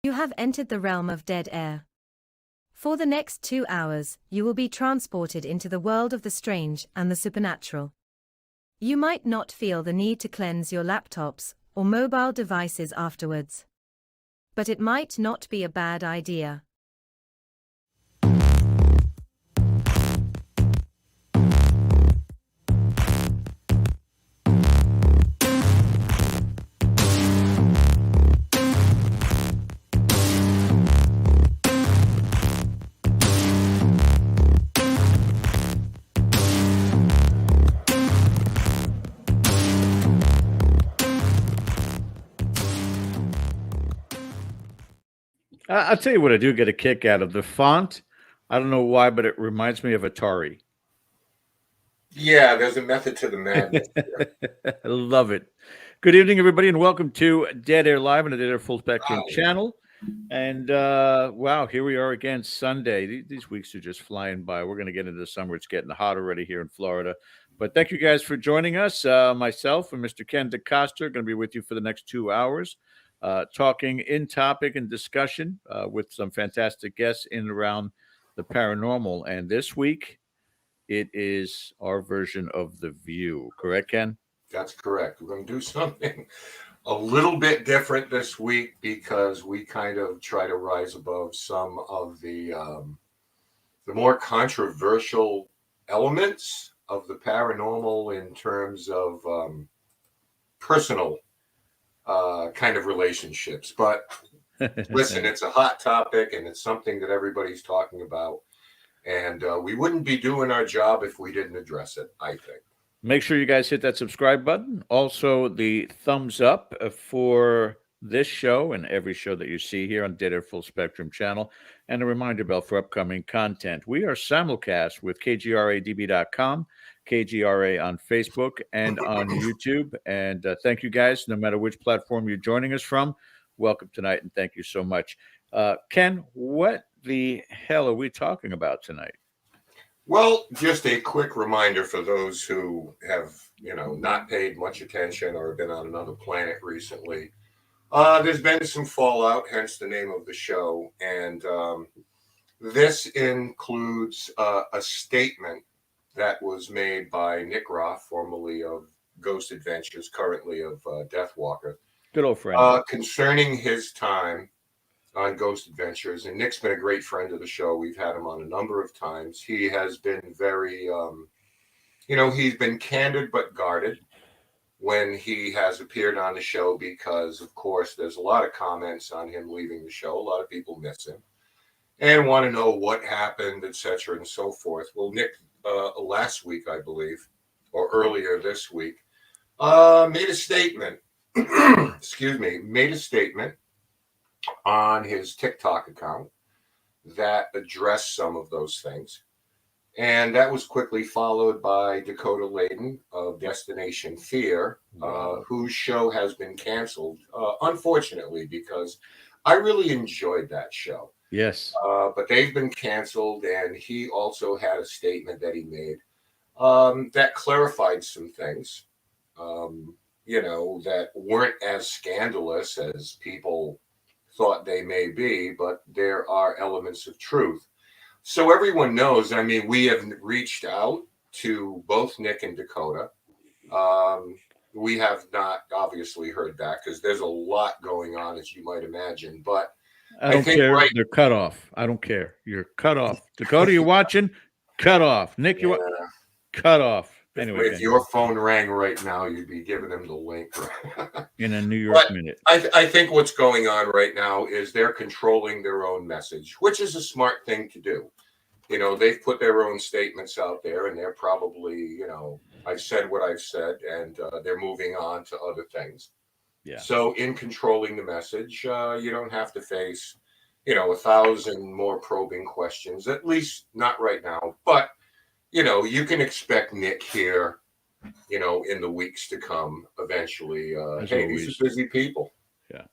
You have entered the realm of dead air. For the next 2 hours, you will be transported into the world of the strange and the supernatural. You might not feel the need to cleanse your laptops or mobile devices afterwards. But it might not be a bad idea. I'll tell you what I do get a kick out of. The font, I don't know why, but it reminds me of Atari. Yeah, there's a method to the madness. I love it. Good evening, everybody, and welcome to Dead Air Live on the Dead Air Full Spectrum channel. And wow, here we are again, Sunday. These weeks are just flying by. We're going to get into the summer. It's getting hot already here in Florida. But thank you guys for joining us. Myself and Mr. Ken DeCosta are going to be with you for the next 2 hours, talking in topic and discussion with some fantastic guests in and around the paranormal. And this week, it is our version of The View. Correct, Ken? That's correct. We're going to do something a little bit different this week because we kind of try to rise above some of the more controversial elements of the paranormal in terms of personal kind of relationships. But listen, it's a hot topic and it's something that everybody's talking about. And we wouldn't be doing our job if we didn't address it, I think. Make sure you guys hit that subscribe button. Also, the thumbs up for this show and every show that you see here on Dead Air Full Spectrum channel. And a reminder bell for upcoming content. We are simulcast with KGRADB.com, KGRA on Facebook, and on YouTube. And thank you guys, no matter which platform you're joining us from. Welcome tonight, and thank you so much. Ken, what the hell are we talking about tonight? Well, just a quick reminder for those who have, not paid much attention or been on another planet recently. There's been some fallout, hence the name of the show. And this includes a statement that was made by Nick Roth, formerly of Ghost Adventures, currently of Deathwalker. Good old friend. Concerning his time on Ghost Adventures, and Nick's been a great friend of the show. We've had him on a number of times. He has been very, he's been candid but guarded when he has appeared on the show because, of course, there's a lot of comments on him leaving the show. A lot of people miss him and want to know what happened, etc., and so forth. Well, Nick, last week, I believe, or earlier this week, made a statement. Made a statement on his TikTok account that addressed some of those things. And that was quickly followed by Dakota Layden of Destination Fear, whose show has been canceled, unfortunately, because I really enjoyed that show. Yes. But they've been canceled, and he also had a statement that he made that clarified some things, that weren't as scandalous as people thought they may be, but there are elements of truth. So everyone knows, we have reached out to both Nick and Dakota. We have not obviously heard back because there's a lot going on, as you might imagine. But I don't care. They're cut off. I don't care. You're cut off. Dakota, you're watching? Cut off. Nick, you're cut off. Anyway, if your phone rang right now, you'd be giving them the link. In a New York minute. I think what's going on right now is they're controlling their own message, which is a smart thing to do. They've put their own statements out there, and they're probably, I've said what I've said, and they're moving on to other things. Yeah. So in controlling the message, you don't have to face, 1,000 more probing questions, at least not right now. But you can expect Nick here, in the weeks to come eventually. Hey, these are busy people. Yeah.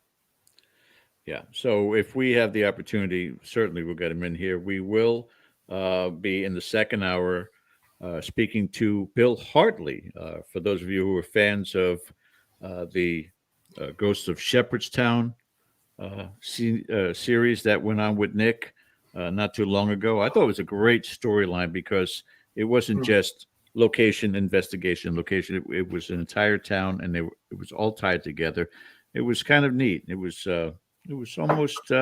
Yeah. So if we have the opportunity, certainly we'll get him in here. We will be in the second hour speaking to Bill Hartley. For those of you who are fans of the Ghosts of Shepherdstown series that went on with Nick not too long ago. I thought it was a great storyline because it wasn't just location investigation, location. It was an entire town, and it was all tied together. It was kind of neat. It was almost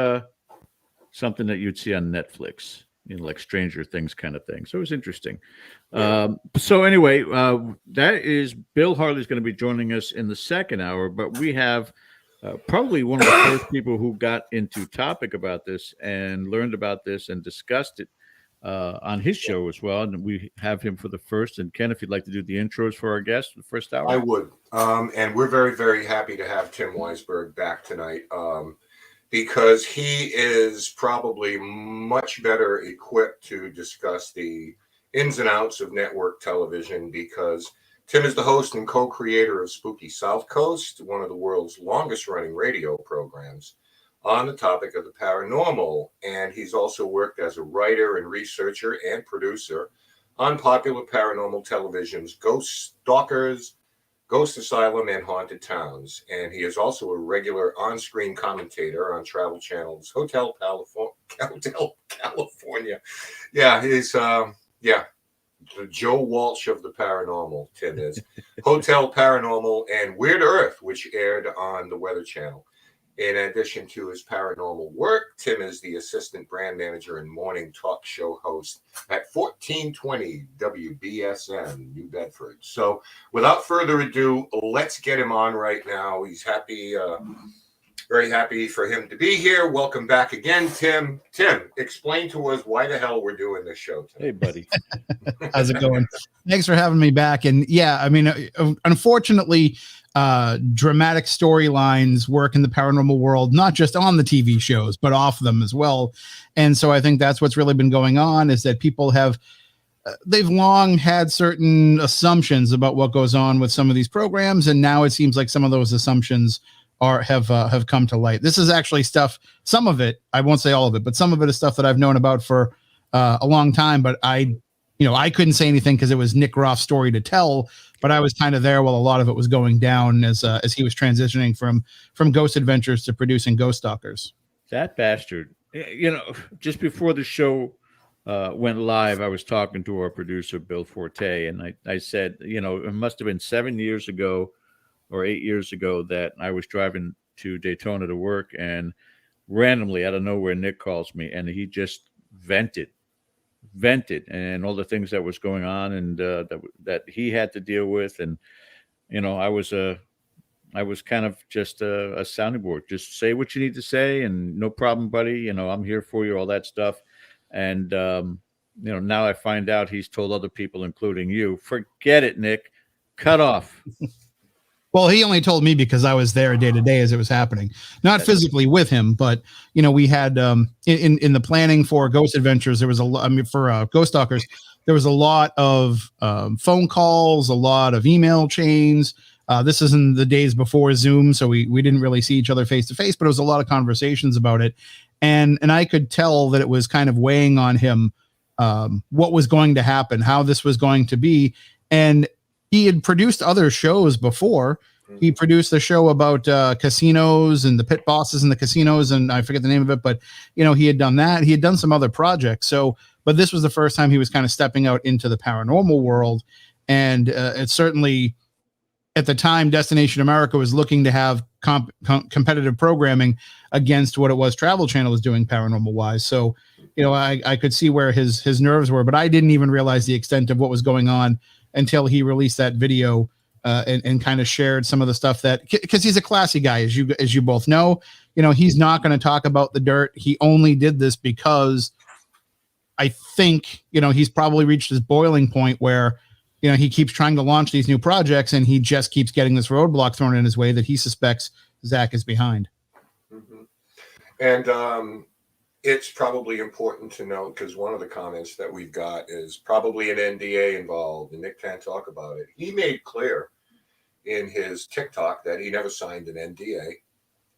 something that you'd see on Netflix, you know, like Stranger Things kind of thing. So it was interesting. So anyway, that is Bill Hartley's going to be joining us in the second hour, but we have probably one of the first people who got into topic about this and learned about this and discussed it on his show as well. And we have him for the first. And Ken, if you'd like to do the intros for our guest for the first hour. I would. And we're very, very happy to have Tim Weisberg back tonight. Because he is probably much better equipped to discuss the ins and outs of network television, because Tim is the host and co-creator of Spooky Southcoast, one of the world's longest running radio programs on the topic of the paranormal. And he's also worked as a writer and researcher and producer on popular paranormal television's Ghost Stalkers, Ghost Asylum, and Haunted Towns. And he is also a regular on-screen commentator on Travel Channel's Hotel California. Yeah, he's the Joe Walsh of the paranormal, Tim is. Hotel Paranormal and Weird Earth, which aired on the Weather Channel. In addition to his paranormal work, Tim is the assistant brand manager and morning talk show host at 1420 WBSM, New Bedford. So without further ado, let's get him on right now. He's happy, very happy for him to be here. Welcome back again, Tim. Tim, explain to us why the hell we're doing this show today. Hey, buddy. How's it going? Thanks for having me back. And yeah, I mean, unfortunately, dramatic storylines work in the paranormal world, not just on the TV shows, but off them as well. And so I think that's what's really been going on, is that people have, they've long had certain assumptions about what goes on with some of these programs. And now it seems like some of those assumptions have come to light. This is actually stuff, some of it, I won't say all of it, but some of it is stuff that I've known about for a long time, but I couldn't say anything because it was Nick Roth's story to tell, but I was kind of there while a lot of it was going down as he was transitioning from Ghost Adventures to producing Ghost Stalkers. That bastard. You know, just before the show went live, I was talking to our producer, Bill Forte, and I said, you know, it must have been 7 years ago or 8 years ago that I was driving to Daytona to work, and randomly out of nowhere, Nick calls me, and he just vented and all the things that was going on, and that he had to deal with. And you know, I was kind of just a sounding board. Just say what you need to say, and no problem, buddy. You know, I'm here for you, all that stuff. And you know, now I find out he's told other people, including you, forget it, Nick, cut off. Well, he only told me because I was there day to day as it was happening, not physically with him, but you know, we had in the planning for Ghost Adventures, there was for Ghost Stalkers, there was a lot of phone calls, a lot of email chains. This is in the days before Zoom, so we didn't really see each other face to face, but it was a lot of conversations about it, and I could tell that it was kind of weighing on him what was going to happen, how this was going to be, and he had produced other shows before. He produced a show about casinos and the pit bosses in the casinos, and I forget the name of it, but you know, he had done that. He had done some other projects. So, but this was the first time he was kind of stepping out into the paranormal world, and it's certainly at the time, Destination America was looking to have competitive programming against what it was Travel Channel was doing paranormal wise. So, you know, I could see where his nerves were, but I didn't even realize the extent of what was going on until he released that video and kind of shared some of the stuff that, because he's a classy guy, as you both know. You know, he's not going to talk about the dirt. He only did this because I think, you know, he's probably reached his boiling point where, you know, he keeps trying to launch these new projects and he just keeps getting this roadblock thrown in his way that he suspects Zach is behind. Mm-hmm. And it's probably important to note, because one of the comments that we've got is probably an NDA involved, and Nick can't talk about it. He made clear in his TikTok that he never signed an NDA.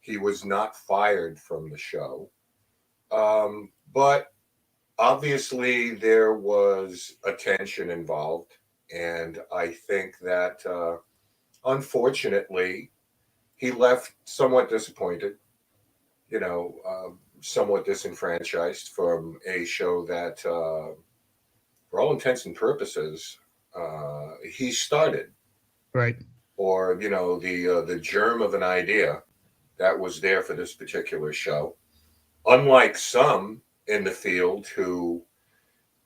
He was not fired from the show. But obviously there was a tension involved. And I think that, unfortunately, he left somewhat disappointed. somewhat disenfranchised from a show that, for all intents and purposes, he started. Right. Or, the germ of an idea that was there for this particular show. Unlike some in the field who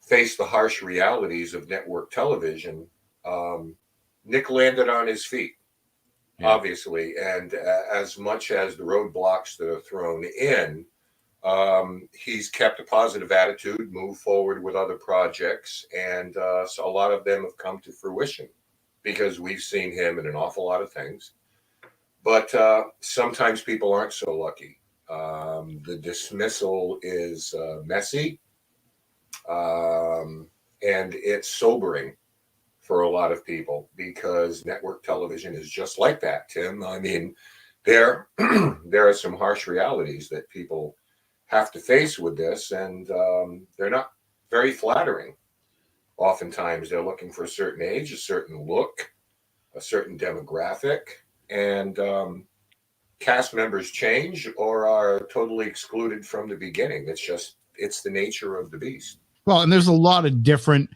face the harsh realities of network television, Nick landed on his feet, obviously. And as much as the roadblocks that are thrown in, he's kept a positive attitude, moved forward with other projects, and so a lot of them have come to fruition because we've seen him in an awful lot of things. But sometimes people aren't so lucky. The dismissal is messy, and it's sobering for a lot of people because network television is just like that, Tim. I mean, there are some harsh realities that people have to face with this, and they're not very flattering. Oftentimes, they're looking for a certain age, a certain look, a certain demographic, and cast members change or are totally excluded from the beginning. It's the nature of the beast. Well, and there's a lot of different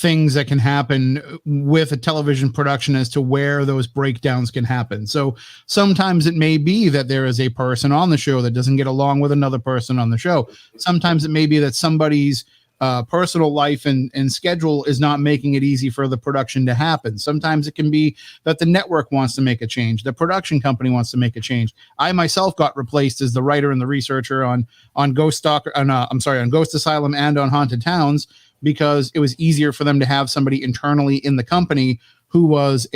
things that can happen with a television production as to where those breakdowns can happen. So sometimes it may be that there is a person on the show that doesn't get along with another person on the show. Sometimes it may be that somebody's personal life and schedule is not making it easy for the production to happen. Sometimes it can be that the network wants to make a change. The production company wants to make a change. I myself got replaced as the writer and the researcher on Ghost Asylum and on Haunted Towns because it was easier for them to have somebody internally in the company who was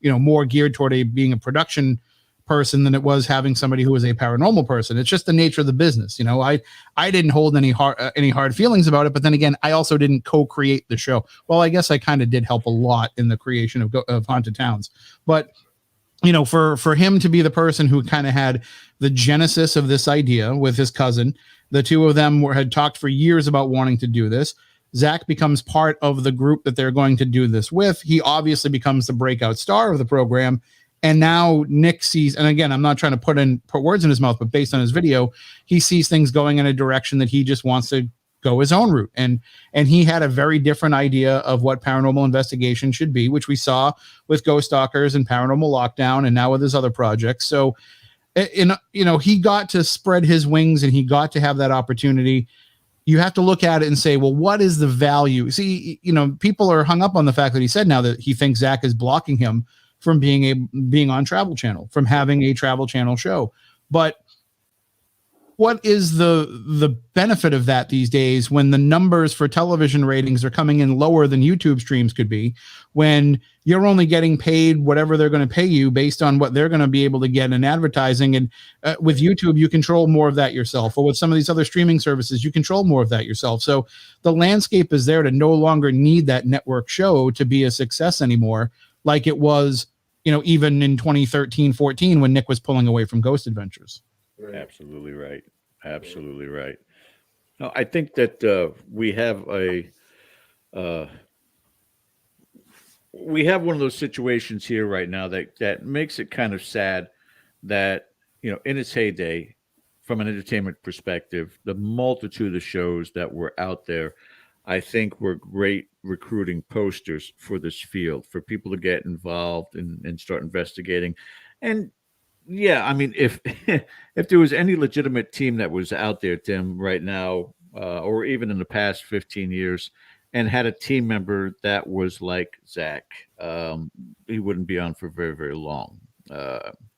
more geared toward being a production person than it was having somebody who was a paranormal person. It's just the nature of the business. I didn't hold any hard feelings about it, but then again, I also didn't co-create the show. Well, I guess I kind of did help a lot in the creation of Haunted Towns, but for him to be the person who kind of had the genesis of this idea with his cousin, the two of them had talked for years about wanting to do this. Zach becomes part of the group that they're going to do this with. He obviously becomes the breakout star of the program. And now Nick sees, and again, I'm not trying to put words in his mouth, but based on his video, he sees things going in a direction that he just wants to go his own route. And he had a very different idea of what paranormal investigation should be, which we saw with Ghost Stalkers and Paranormal Lockdown, and now with his other projects. So, he got to spread his wings and he got to have that opportunity. You have to look at it and say, well, what is the value? See, people are hung up on the fact that he said now that he thinks Zach is blocking him from being on Travel Channel, from having a Travel Channel show. But what is the benefit of that these days when the numbers for television ratings are coming in lower than YouTube streams could be, when you're only getting paid whatever they're going to pay you based on what they're going to be able to get in advertising? And with YouTube, you control more of that yourself, or with some of these other streaming services, you control more of that yourself. So the landscape is there to no longer need that network show to be a success anymore, like it was, even in 2013, 14, when Nick was pulling away from Ghost Adventures. Absolutely right. Absolutely right. No, I think that we have one of those situations here right now that makes it kind of sad that, in its heyday, from an entertainment perspective, the multitude of shows that were out there, I think were great recruiting posters for this field, for people to get involved and start investigating. And yeah, I mean, if there was any legitimate team that was out there, Tim, right now, or even in the past 15 years, and had a team member that was like Zach, he wouldn't be on for very, very long.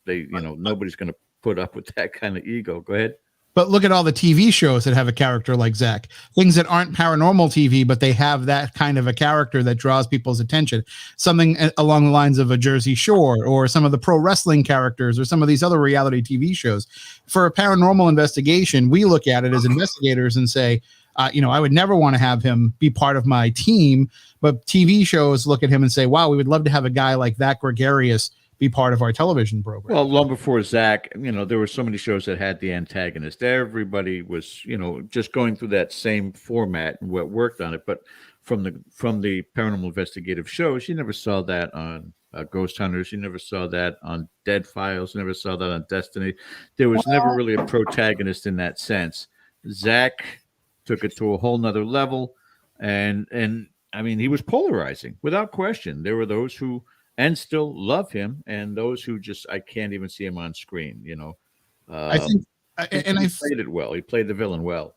Nobody's going to put up with that kind of ego. Go ahead. But look at all the TV shows that have a character like Zach, things that aren't paranormal TV, but they have that kind of a character that draws people's attention. Something along the lines of a Jersey Shore, or some of the pro wrestling characters, or some of these other reality TV shows. For a paranormal investigation, we look at it as investigators and say, I would never want to have him be part of my team. But TV shows look at him and say, wow, we would love to have a guy like that gregarious be part of our television program. Well, long before Zach, there were so many shows that had the antagonist. Everybody was, just going through that same format and what worked on it. But from the paranormal investigative shows, you never saw that on Ghost Hunters. You never saw that on Dead Files. Never saw that on Destiny. There was never really a protagonist in that sense. Zach took it to a whole nother level, and I mean, he was polarizing without question. There were those who and still love him, and those who just I can't even see him on screen. I think, and he played it well. He played the villain well.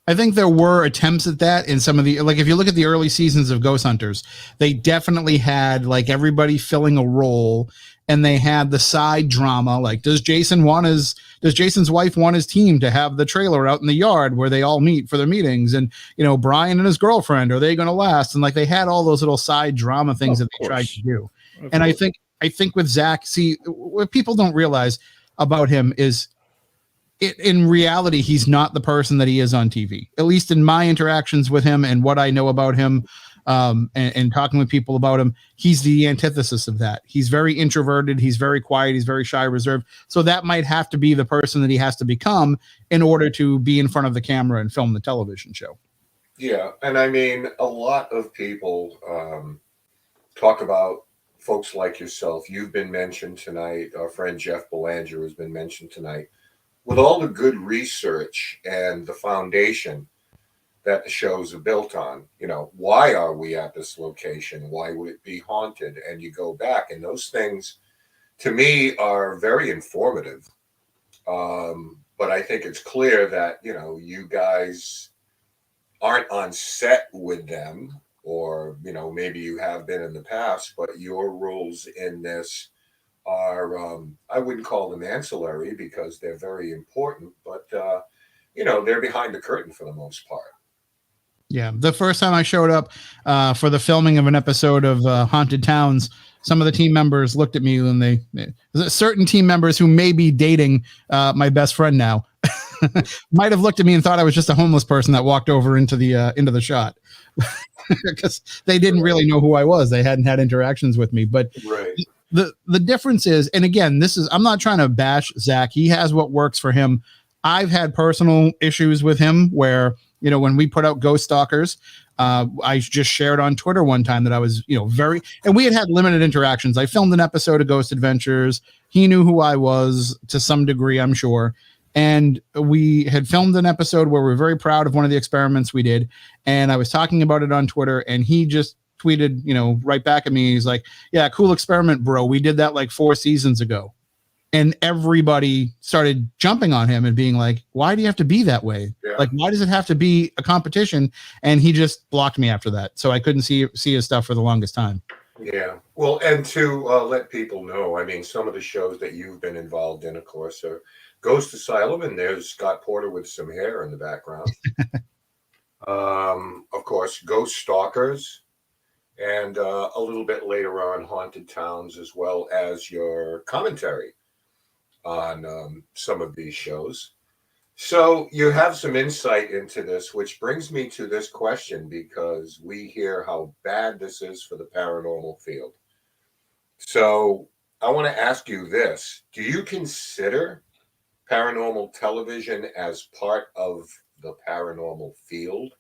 I think there were attempts at that in some of the, like, if you look at the early seasons of Ghost Hunters, they definitely had like everybody filling a role, and they had the side drama. Like, does Jason's wife want his team to have the trailer out in the yard where they all meet for their meetings? And, Brian and his girlfriend, are they going to last? And like, they had all those little side drama things that they tried to do. And I think with Zach, see, what people don't realize about him is, in reality, he's not the person that he is on TV. At least in my interactions with him and what I know about him, and talking with people about him, he's the antithesis of that. He's very introverted. He's very quiet. He's very shy, reserved. So that might have to be the person that he has to become in order to be in front of the camera and film the television show. Yeah, and I mean, a lot of people talk about folks like yourself. You've been mentioned tonight. Our friend Jeff Belanger has been mentioned tonight. With all the good research and the foundation that the shows are built on, why are we at this location? Why would it be haunted? And you go back, and those things, to me, are very informative. But I think it's clear that, you guys aren't on set with them, or, maybe you have been in the past, but your roles in this are, I wouldn't call them ancillary because they're very important, but, they're behind the curtain for the most part. Yeah. The first time I showed up for the filming of an episode of Haunted Towns, some of the team members looked at me, and certain team members who may be dating my best friend now might have looked at me and thought I was just a homeless person that walked over into the shot, because they didn't really know who I was. They hadn't had interactions with me, but right. The difference is, and again, I'm not trying to bash Zach. He has what works for him. I've had personal issues with him where, when we put out Ghost Stalkers, I just shared on Twitter one time that I was, and we had limited interactions. I filmed an episode of Ghost Adventures. He knew who I was to some degree, I'm sure. And we had filmed an episode where we were very proud of one of the experiments we did. And I was talking about it on Twitter, and he just tweeted, right back at me. He's like, yeah, cool experiment, bro. We did that like 4 seasons ago. And everybody started jumping on him and being like, why do you have to be that way? Yeah. Like, why does it have to be a competition? And he just blocked me after that. So I couldn't see his stuff for the longest time. Yeah. Well, and to let people know, I mean, some of the shows that you've been involved in, of course, are Ghost Asylum, and there's Scott Porter with some hair in the background. Of course, Ghost Stalkers, and a little bit later on, Haunted Towns, as well as your commentary on some of these shows. So you have some insight into this, which brings me to this question, because we hear how bad this is for the paranormal field. So I want to ask you this. Do you consider paranormal television as part of the paranormal field?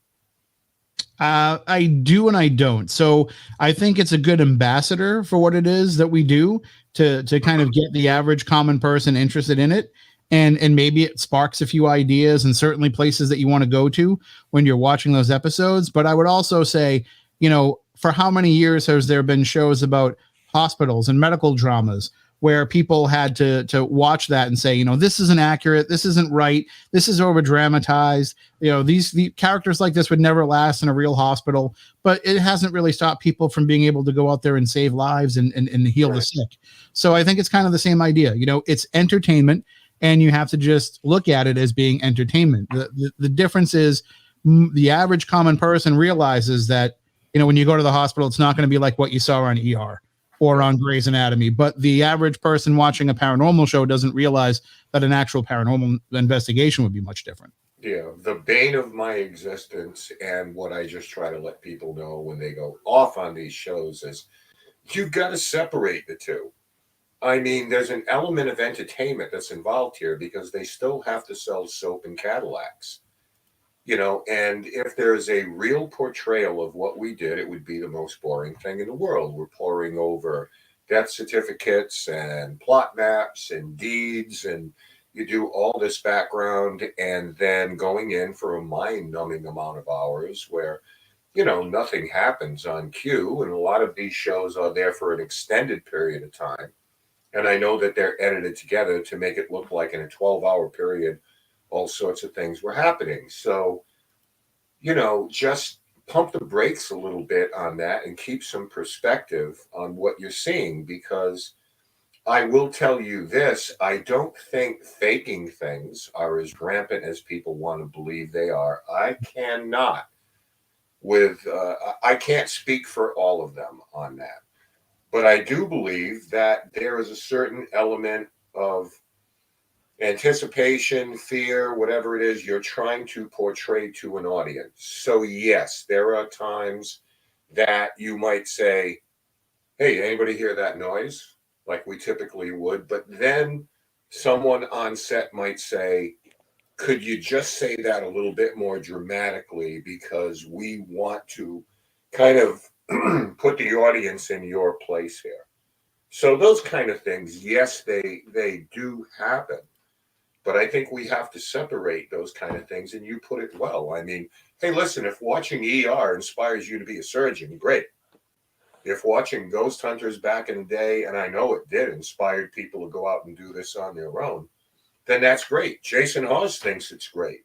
I do and I don't. So I think it's a good ambassador for what it is that we do to kind of get the average common person interested in it. And maybe it sparks a few ideas and certainly places that you want to go to when you're watching those episodes. But I would also say, for how many years has there been shows about hospitals and medical dramas where people had to watch that and say, this isn't accurate, this isn't right, this is over dramatized, these characters like this would never last in a real hospital. But it hasn't really stopped people from being able to go out there and save lives and heal the sick. So I think it's kind of the same idea. It's entertainment, and you have to just look at it as being entertainment. The difference is the average common person realizes that, when you go to the hospital, it's not going to be like what you saw on ER or on Grey's Anatomy. But the average person watching a paranormal show doesn't realize that an actual paranormal investigation would be much different. Yeah, the bane of my existence, and what I just try to let people know when they go off on these shows, is you've got to separate the two. I mean, there's an element of entertainment that's involved here, because they still have to sell soap and Cadillacs. And if there's a real portrayal of what we did, it would be the most boring thing in the world. We're poring over death certificates and plot maps and deeds, and you do all this background, and then going in for a mind-numbing amount of hours where, you know, nothing happens on cue, and a lot of these shows are there for an extended period of time. And I know that they're edited together to make it look like in a 12-hour period, all sorts of things were happening. So, you know, just pump the brakes a little bit on that and keep some perspective on what you're seeing, because I will tell you this, I don't think faking things are as rampant as people want to believe they are. I cannot I can't speak for all of them on that. But I do believe that there is a certain element of anticipation, fear, whatever it is you're trying to portray to an audience. So yes, there are times that you might say, hey, anybody hear that noise? Like we typically would. But then someone on set might say, could you just say that a little bit more dramatically, because we want to kind of put the audience in your place here. So those kind of things, yes, they do happen. But I think we have to separate those kind of things, and you put it well. I mean, hey, listen, if watching ER inspires you to be a surgeon, great. If watching Ghost Hunters back in the day, and I know it did, inspired people to go out and do this on their own, then that's great. Jason Hawes thinks it's great.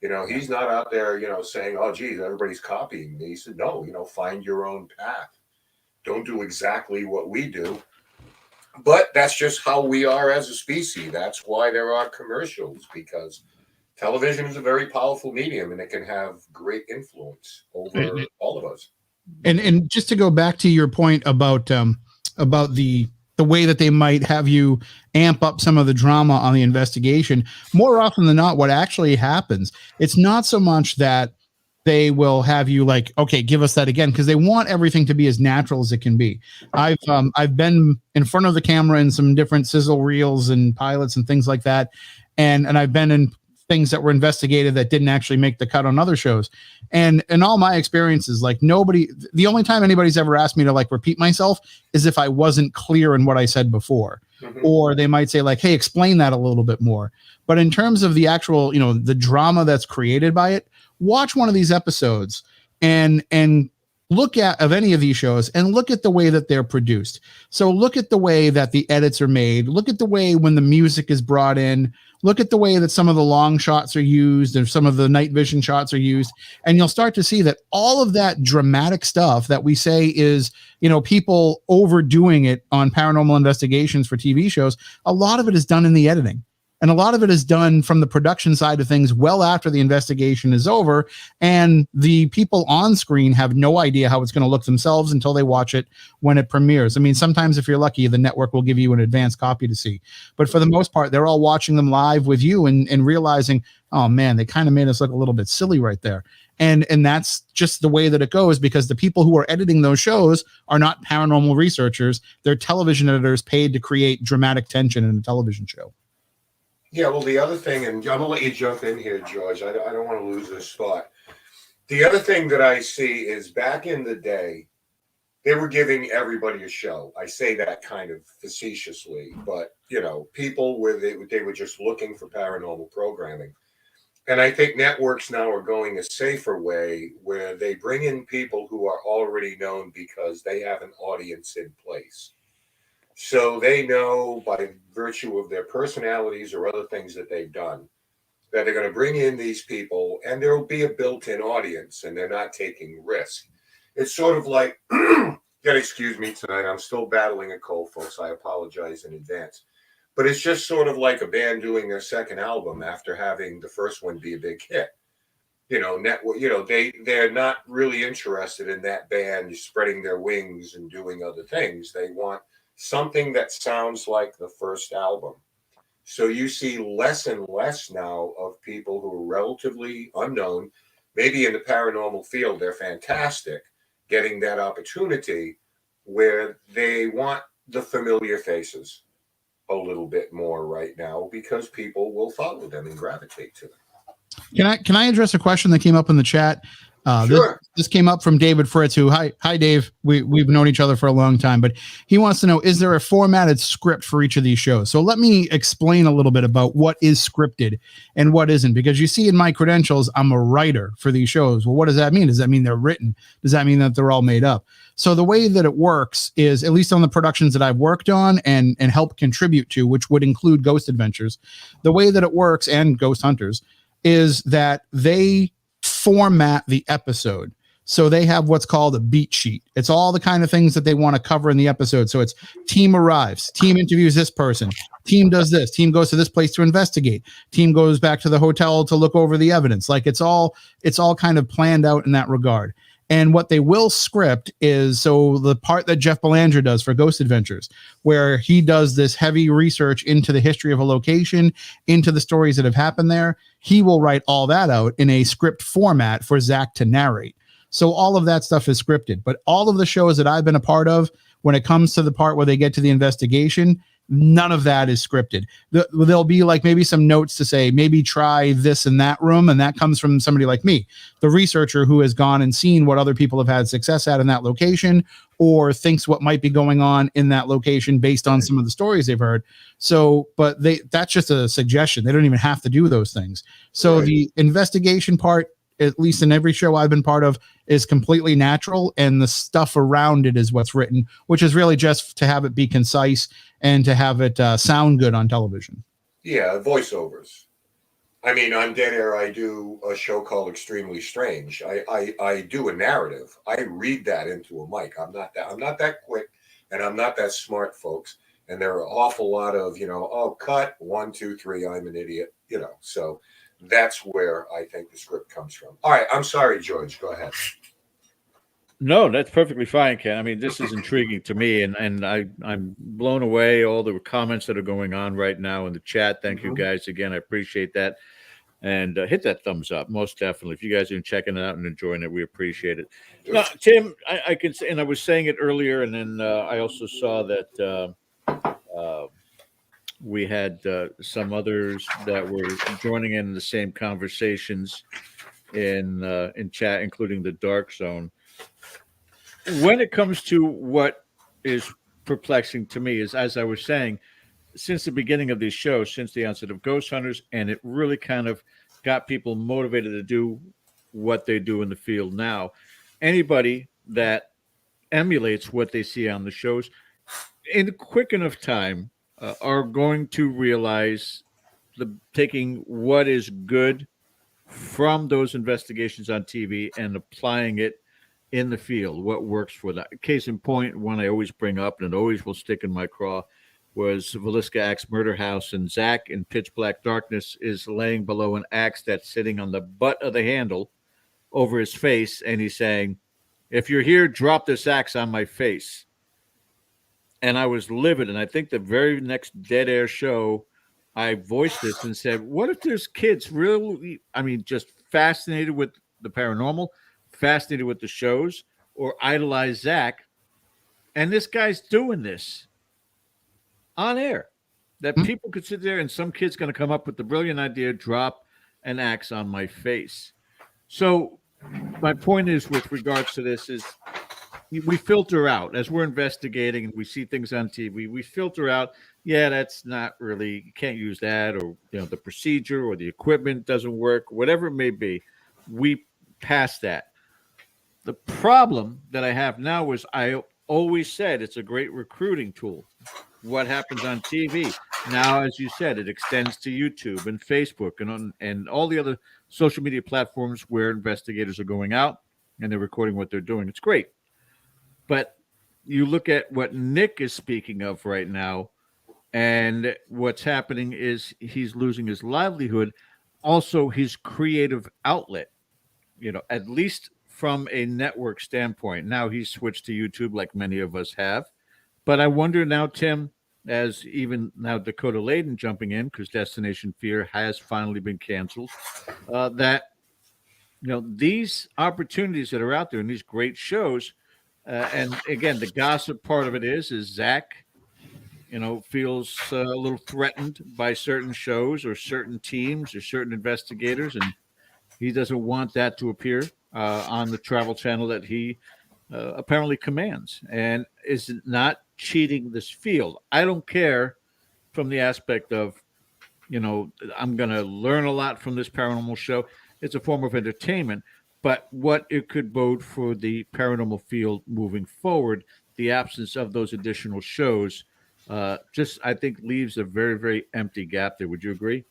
You know, he's not out there, you know, saying, oh, geez, everybody's copying me. He said, no, you know, find your own path. Don't do exactly what we do. But that's just how we are as a species. That's why there are commercials, because television is a very powerful medium and it can have great influence over all of us. And just to go back to your point about the way that they might have you amp up some of the drama on the investigation, more often than not, what actually happens, it's not so much that they will have you like, okay, give us that again, because they want everything to be as natural as it can be. I've been in front of the camera in some different sizzle reels and pilots and things like that, and I've been in things that were investigated that didn't actually make the cut on other shows. And in all my experiences, like the only time anybody's ever asked me to like repeat myself is if I wasn't clear in what I said before. Mm-hmm. Or they might say like, hey, explain that a little bit more. But in terms of the actual, you know, the drama that's created by it, watch one of these episodes and look at of any of these shows and look at the way that they're produced. So look at the way that the edits are made. Look at the way when the music is brought in. Look at the way that some of the long shots are used and some of the night vision shots are used. And you'll start to see that all of that dramatic stuff that we say is, you know, people overdoing it on paranormal investigations for TV shows, a lot of it is done in the editing. And a lot of it is done from the production side of things well after the investigation is over. And the people on screen have no idea how it's going to look themselves until they watch it when it premieres. I mean, sometimes if you're lucky, the network will give you an advanced copy to see. But for the most part, they're all watching them live with you and realizing, oh, man, they kind of made us look a little bit silly right there. And that's just the way that it goes, because the people who are editing those shows are not paranormal researchers. They're television editors paid to create dramatic tension in a television show. Yeah, well, the other thing, and I'm going to let you jump in here, George. I don't want to lose this thought. The other thing that I see is back in the day, they were giving everybody a show. I say that kind of facetiously, but, you know, people they were just looking for paranormal programming. And I think networks now are going a safer way where they bring in people who are already known because they have an audience in place. So they know by virtue of their personalities or other things that they've done that they're going to bring in these people and there will be a built-in audience and they're not taking risk. It's sort of like, excuse me tonight, I'm still battling a cold, folks. I apologize in advance. But it's just sort of like a band doing their second album after having the first one be a big hit. You know, they're not really interested in that band spreading their wings and doing other things. They want something that sounds like the first album. So you see less and less now of people who are relatively unknown, maybe in the paranormal field, they're fantastic, getting that opportunity where they want the familiar faces a little bit more right now because people will follow them and gravitate to them. Can I address a question that came up in the chat? Sure. This came up from David Fritz, who, hi Dave. We've known each other for a long time, but he wants to know, is there a formatted script for each of these shows? So let me explain a little bit about what is scripted and what isn't, because you see in my credentials, I'm a writer for these shows. Well, what does that mean? Does that mean they're written? Does that mean that they're all made up? So the way that it works is, at least on the productions that I've worked on and helped contribute to, which would include Ghost Adventures, the way that it works, and Ghost Hunters, is that they format the episode. So they have what's called a beat sheet. It's all the kind of things that they want to cover in the episode. So it's team arrives, team interviews this person, team does this, team goes to this place to investigate, team goes back to the hotel to look over the evidence. Like it's all kind of planned out in that regard. And what they will script is, so the part that Jeff Belanger does for Ghost Adventures, where he does this heavy research into the history of a location, into the stories that have happened there, he will write all that out in a script format for Zach to narrate. So all of that stuff is scripted. But all of the shows that I've been a part of, when it comes to the part where they get to the investigation, none of that is scripted. There'll be like maybe some notes to say, maybe try this in that room. And that comes from somebody like me, the researcher who has gone and seen what other people have had success at in that location, or thinks what might be going on in that location based on some of the stories they've heard. So, but that's just a suggestion. They don't even have to do those things. So right. The investigation part, at least in every show I've been part of, is completely natural, and the stuff around it is what's written, which is really just to have it be concise and to have it sound good on television. Yeah, voiceovers. I mean, on Dead Air, I do a show called Extremely Strange. I do a narrative. I read that into a mic. I'm not that quick, and I'm not that smart, folks. And there are an awful lot of, oh, cut 1, 2, 3. I'm an idiot, So that's where I think the script comes from. All right, I'm sorry, George. Go ahead. No, that's perfectly fine, Ken. I mean, this is intriguing to me, and I'm blown away. All the comments that are going on right now in the chat. Thank you guys again. I appreciate that. And hit that thumbs up, most definitely. If you guys are checking it out and enjoying it, we appreciate it. Now, Tim, I can say, and I was saying it earlier, and then I also saw that we had some others that were joining in the same conversations in chat, including the Dark Zone. When it comes to what is perplexing to me is, as I was saying, since the beginning of these shows, since the onset of Ghost Hunters, and it really kind of got people motivated to do what they do in the field now. Anybody that emulates what they see on the shows in a quick enough time are going to realize taking what is good from those investigations on TV and applying it in the field, what works for that. Case in point, one I always bring up and it always will stick in my craw was Villisca Axe Murder House, and Zach in pitch black darkness is laying below an axe that's sitting on the butt of the handle over his face, and he's saying, "If you're here, drop this axe on my face." And I was livid, and I think the very next Dead Air show, I voiced this and said, what if there's kids really, just fascinated with the paranormal, fascinated with the shows, or idolize Zach, and this guy's doing this on air, that people could sit there and some kid's going to come up with the brilliant idea, drop an axe on my face. So my point is, with regards to this, is we filter out as we're investigating and we see things on TV, we filter out, that's not really, you can't use that, or the procedure or the equipment doesn't work, whatever it may be, we pass that. The problem that I have now is, I always said it's a great recruiting tool. What happens on TV now, as you said, it extends to YouTube and Facebook and all the other social media platforms where investigators are going out and they're recording what they're doing. It's great. But you look at what Nick is speaking of right now, and what's happening is he's losing his livelihood, also his creative outlet, at least from a network standpoint. Now he's switched to YouTube like many of us have. But I wonder now, Tim, as even now Dakota Layden jumping in, because Destination Fear has finally been canceled, that these opportunities that are out there and these great shows, and again, the gossip part of it is Zach, feels a little threatened by certain shows or certain teams or certain investigators, and he doesn't want that to appear. on the travel channel that he apparently commands. And is it not cheating this field? I don't care from the aspect of, I'm going to learn a lot from this paranormal show. It's a form of entertainment, but what it could bode for the paranormal field moving forward, the absence of those additional shows, just I think leaves a very, very empty gap there. Would you agree?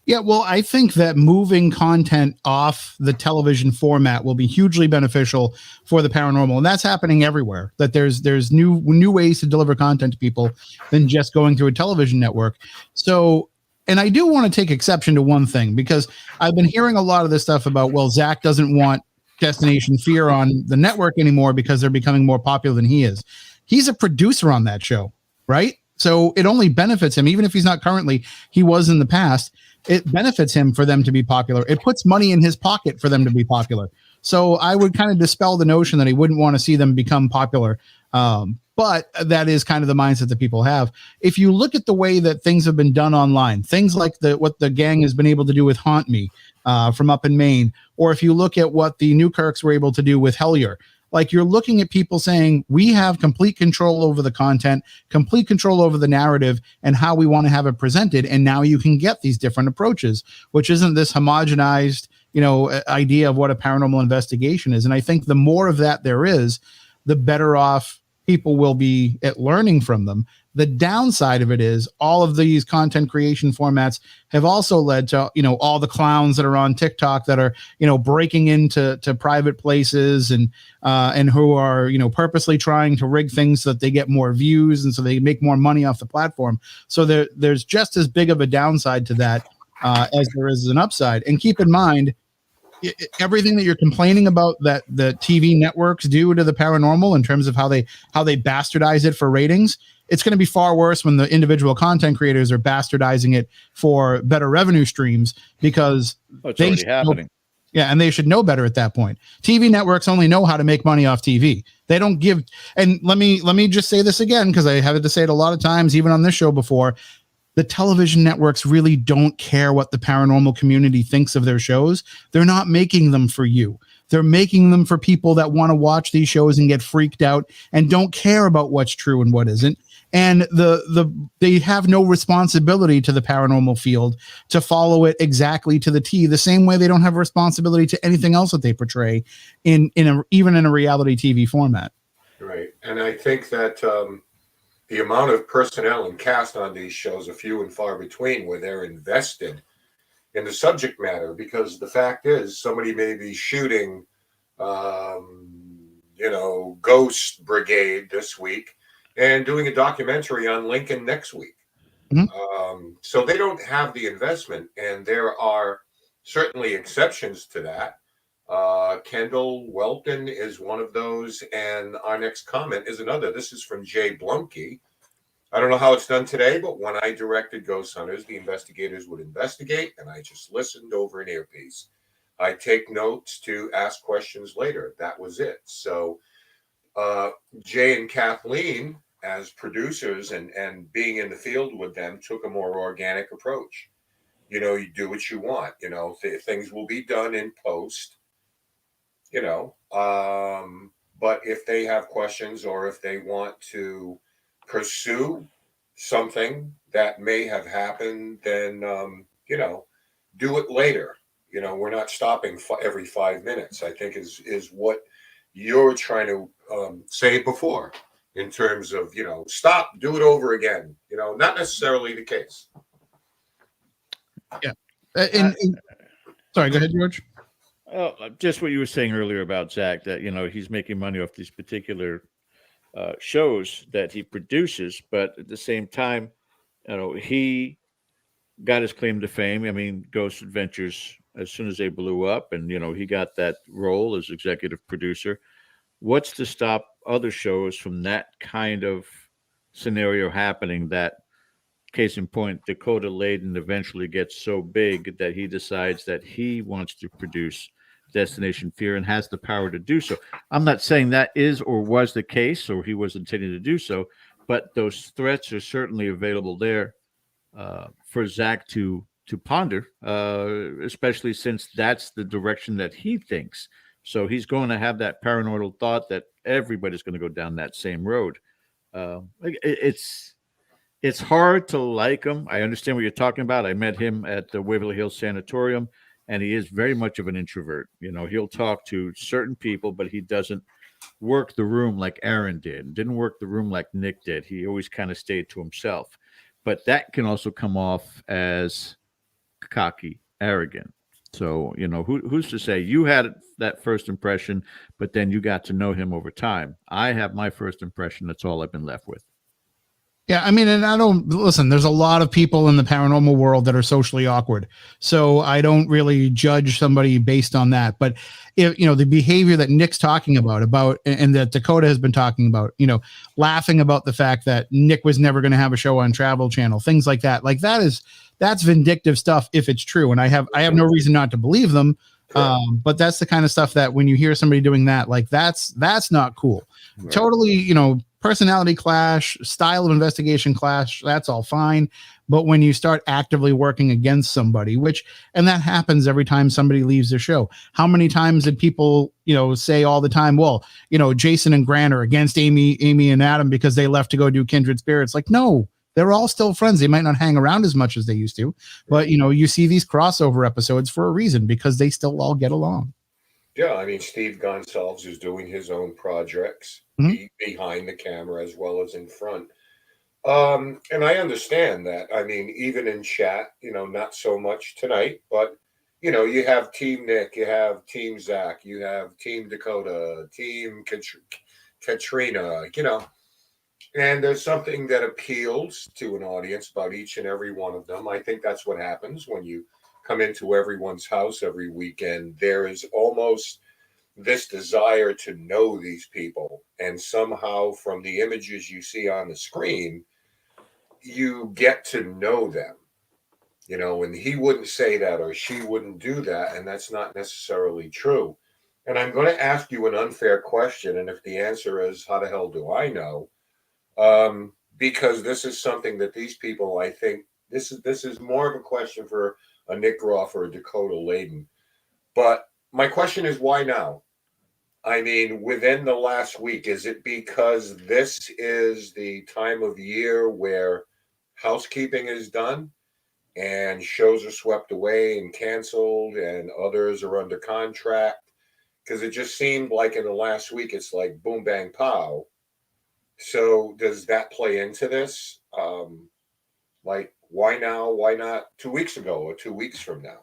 Yeah, well, I think that moving content off the television format will be hugely beneficial for the paranormal, and that's happening everywhere. That there's new ways to deliver content to people than just going through a television network. So, and I do want to take exception to one thing, because I've been hearing a lot of this stuff about, well, Zach doesn't want Destination Fear on the network anymore because they're becoming more popular than he is. He's a producer on that show, right? So it only benefits him, even if he's not currently, he was in the past. It benefits him for them to be popular. It puts money in his pocket for them to be popular. So I would kind of dispel the notion that he wouldn't want to see them become popular. But that is kind of the mindset that people have. If you look at the way that things have been done online, things like what the gang has been able to do with Haunt Me from up in Maine, or if you look at what the Newkirks were able to do with Hellier, like, you're looking at people saying we have complete control over the content, complete control over the narrative and how we want to have it presented. And now you can get these different approaches, which isn't this homogenized, idea of what a paranormal investigation is. And I think the more of that there is, the better off people will be at learning from them. The downside of it is all of these content creation formats have also led to, all the clowns that are on TikTok that are, breaking into private places and who are, purposely trying to rig things so that they get more views and so they make more money off the platform. So there's just as big of a downside to that as there is an upside. And keep in mind, everything that you're complaining about that the TV networks do to the paranormal in terms of how they bastardize it for ratings, it's going to be far worse when the individual content creators are bastardizing it for better revenue streams, because it's already happening. And they should know better at that point. TV networks only know how to make money off TV. They don't give. And let me just say this again, because I had to say it a lot of times, even on this show before. The television networks really don't care what the paranormal community thinks of their shows. They're not making them for you. They're making them for people that want to watch these shows and get freaked out and don't care about what's true and what isn't. And they have no responsibility to the paranormal field to follow it exactly to the T, the same way they don't have responsibility to anything else that they portray even in a reality TV format. Right. And I think that the amount of personnel and cast on these shows are few and far between where they're invested in the subject matter, because the fact is somebody may be shooting, Ghost Brigade this week and doing a documentary on Lincoln next week. Mm-hmm. So they don't have the investment, and there are certainly exceptions to that. Kendall Welton is one of those, and our next comment is another. This is from Jay Blumke. I don't know how it's done today, but when I directed Ghost Hunters, the investigators would investigate, and I just listened over an earpiece. I take notes to ask questions later. That was it. So Jay and Kathleen, as producers and being in the field with them, took a more organic approach. You do what you want. Things will be done in post. But if they have questions or if they want to pursue something that may have happened, then do it later. We're not stopping every 5 minutes, I think is what you're trying to say before, in terms of stop, do it over again. Not necessarily the case. Yeah. Sorry, go ahead, George. Just what you were saying earlier about Zach, that he's making money off these particular shows that he produces, but at the same time, he got his claim to fame. I mean, Ghost Adventures, as soon as they blew up, and he got that role as executive producer. What's to stop other shows from that kind of scenario happening? That, case in point, Dakota Layden eventually gets so big that he decides that he wants to produce Destination Fear and has the power to do so. I'm not saying that is or was the case, or he was intending to do so, but those threats are certainly available there for Zach to ponder, especially since that's the direction that he thinks So he's going to have that paranoidal thought that everybody's going to go down that same road. It's hard to like him. I understand what you're talking about. I met him at the Waverly Hills Sanatorium, and he is very much of an introvert. You know, he'll talk to certain people, but he doesn't work the room like Aaron did. Didn't work the room like Nick did. He always kind of stayed to himself. But that can also come off as cocky, arrogant. So, you know, who's to say? You had that first impression, but then you got to know him over time. I have my first impression. That's all I've been left with. Yeah, I mean, and I don't listen. There's a lot of people in the paranormal world that are socially awkward, so I don't really judge somebody based on that. But if you know the behavior that Nick's talking about, and that Dakota has been talking about, you know, laughing about the fact that Nick was never going to have a show on Travel Channel, things like that's vindictive stuff if it's true, and I have no reason not to believe them. But that's the kind of stuff that when you hear somebody doing that, like that's not cool. Right. Totally, you know. Personality clash, style of investigation clash, that's all fine. But when you start actively working against somebody, and that happens every time somebody leaves their show. How many times did people, you know, say all the time, well, you know, Jason and Grant are against Amy and Adam because they left to go do Kindred Spirits? Like, no, they're all still friends. They might not hang around as much as they used to, but, you know, you see these crossover episodes for a reason because they still all get along. Yeah, I mean, Steve Gonsalves is doing his own projects behind the camera as well as in front. And I understand that. I mean, even in chat, you know, not so much tonight, but, you know, you have Team Nick, you have Team Zach, you have Team Dakota, Team Katrina, you know, and there's something that appeals to an audience about each and every one of them. I think that's what happens when you come into everyone's house every weekend. There is almost this desire to know these people, and somehow from the images you see on the screen, you get to know them, you know, and he wouldn't say that or she wouldn't do that, and that's not necessarily true. And I'm going to ask you an unfair question, and if the answer is how the hell do I know, because this is something that these people, I think this is more of a question for a Nick Groff or a Dakota Layden. But my question is, why now? I mean, within the last week, is it because this is the time of year where housekeeping is done and shows are swept away and canceled and others are under contract? Because it just seemed like in the last week, it's like boom, bang, pow. So does that play into this? Like, why now? Why not 2 weeks ago or 2 weeks from now?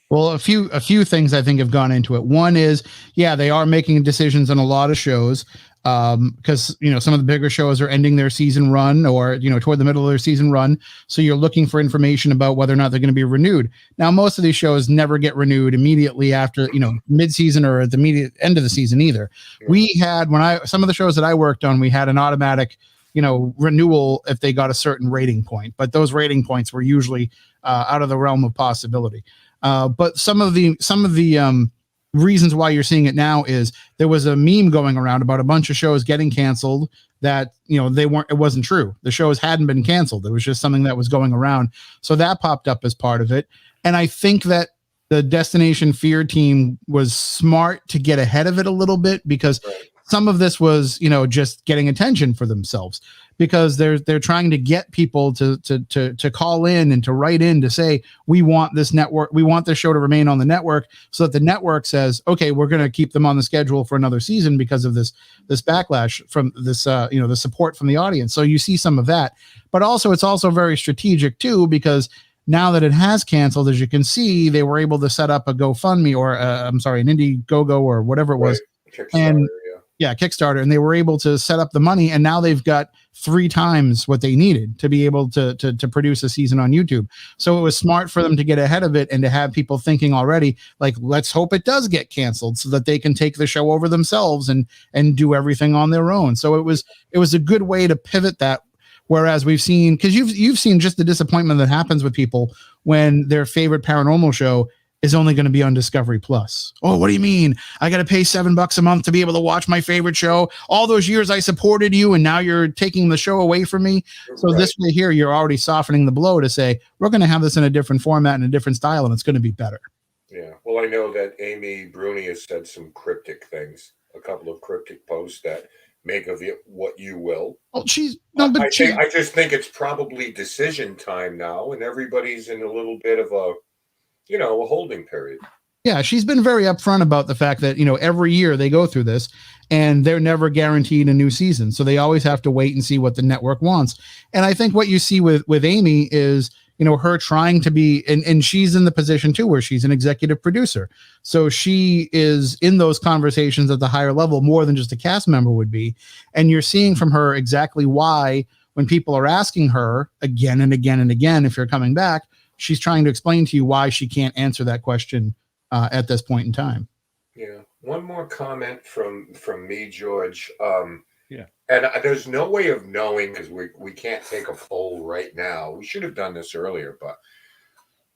Well, a few things I think have gone into it. One is, yeah, they are making decisions on a lot of shows because, you know, some of the bigger shows are ending their season run or, you know, toward the middle of their season run. So you're looking for information about whether or not they're going to be renewed. Now, most of these shows never get renewed immediately after, you know, mid-season or at the immediate end of the season either. Yeah. We had, some of the shows that I worked on, we had an automatic, you know, renewal if they got a certain rating point, but those rating points were usually out of the realm of possibility. But some of the reasons why you're seeing it now is there was a meme going around about a bunch of shows getting canceled that, you know, it wasn't true. The shows hadn't been canceled. It was just something that was going around. So that popped up as part of it. And I think that the Destination Fear team was smart to get ahead of it a little bit because some of this was, you know, just getting attention for themselves because they're trying to get people to call in and to write in to say, we want this network, we want this show to remain on the network, so that the network says, okay, we're going to keep them on the schedule for another season because of this backlash from this, you know, the support from the audience. So you see some of that, but also it's also very strategic too, because now that it has canceled, as you can see, they were able to set up a GoFundMe or an Indiegogo or whatever it was. And yeah, Kickstarter, and they were able to set up the money, and now they've got 3 times what they needed to be able to produce a season on YouTube. So it was smart for them to get ahead of it and to have people thinking already, like, let's hope it does get canceled so that they can take the show over themselves and do everything on their own. So it was a good way to pivot that. Whereas we've seen, because you've seen just the disappointment that happens with people when their favorite paranormal show is only going to be on Discovery Plus. Oh, what do you mean? I got to pay $7 a month to be able to watch my favorite show. All those years I supported you, and now you're taking the show away from me. So this way here, you're already softening the blow to say, we're going to have this in a different format and a different style, and it's going to be better. Yeah. Well, I know that Amy Bruni has said some cryptic things, a couple of cryptic posts that make of it what you will. Well, she's no, but I just think it's probably decision time now, and everybody's in a little bit of a, a holding period. Yeah, she's been very upfront about the fact that, every year they go through this and they're never guaranteed a new season. So they always have to wait and see what the network wants. And I think what you see with Amy is, her trying to be, and she's in the position too, where she's an executive producer. So she is in those conversations at the higher level more than just a cast member would be. And you're seeing from her exactly why, when people are asking her again and again and again, if you're coming back, she's trying to explain to you why she can't answer that question at this point in time. Yeah. One more comment from me, George. Yeah. And there's no way of knowing, because we can't take a poll right now. We should have done this earlier, but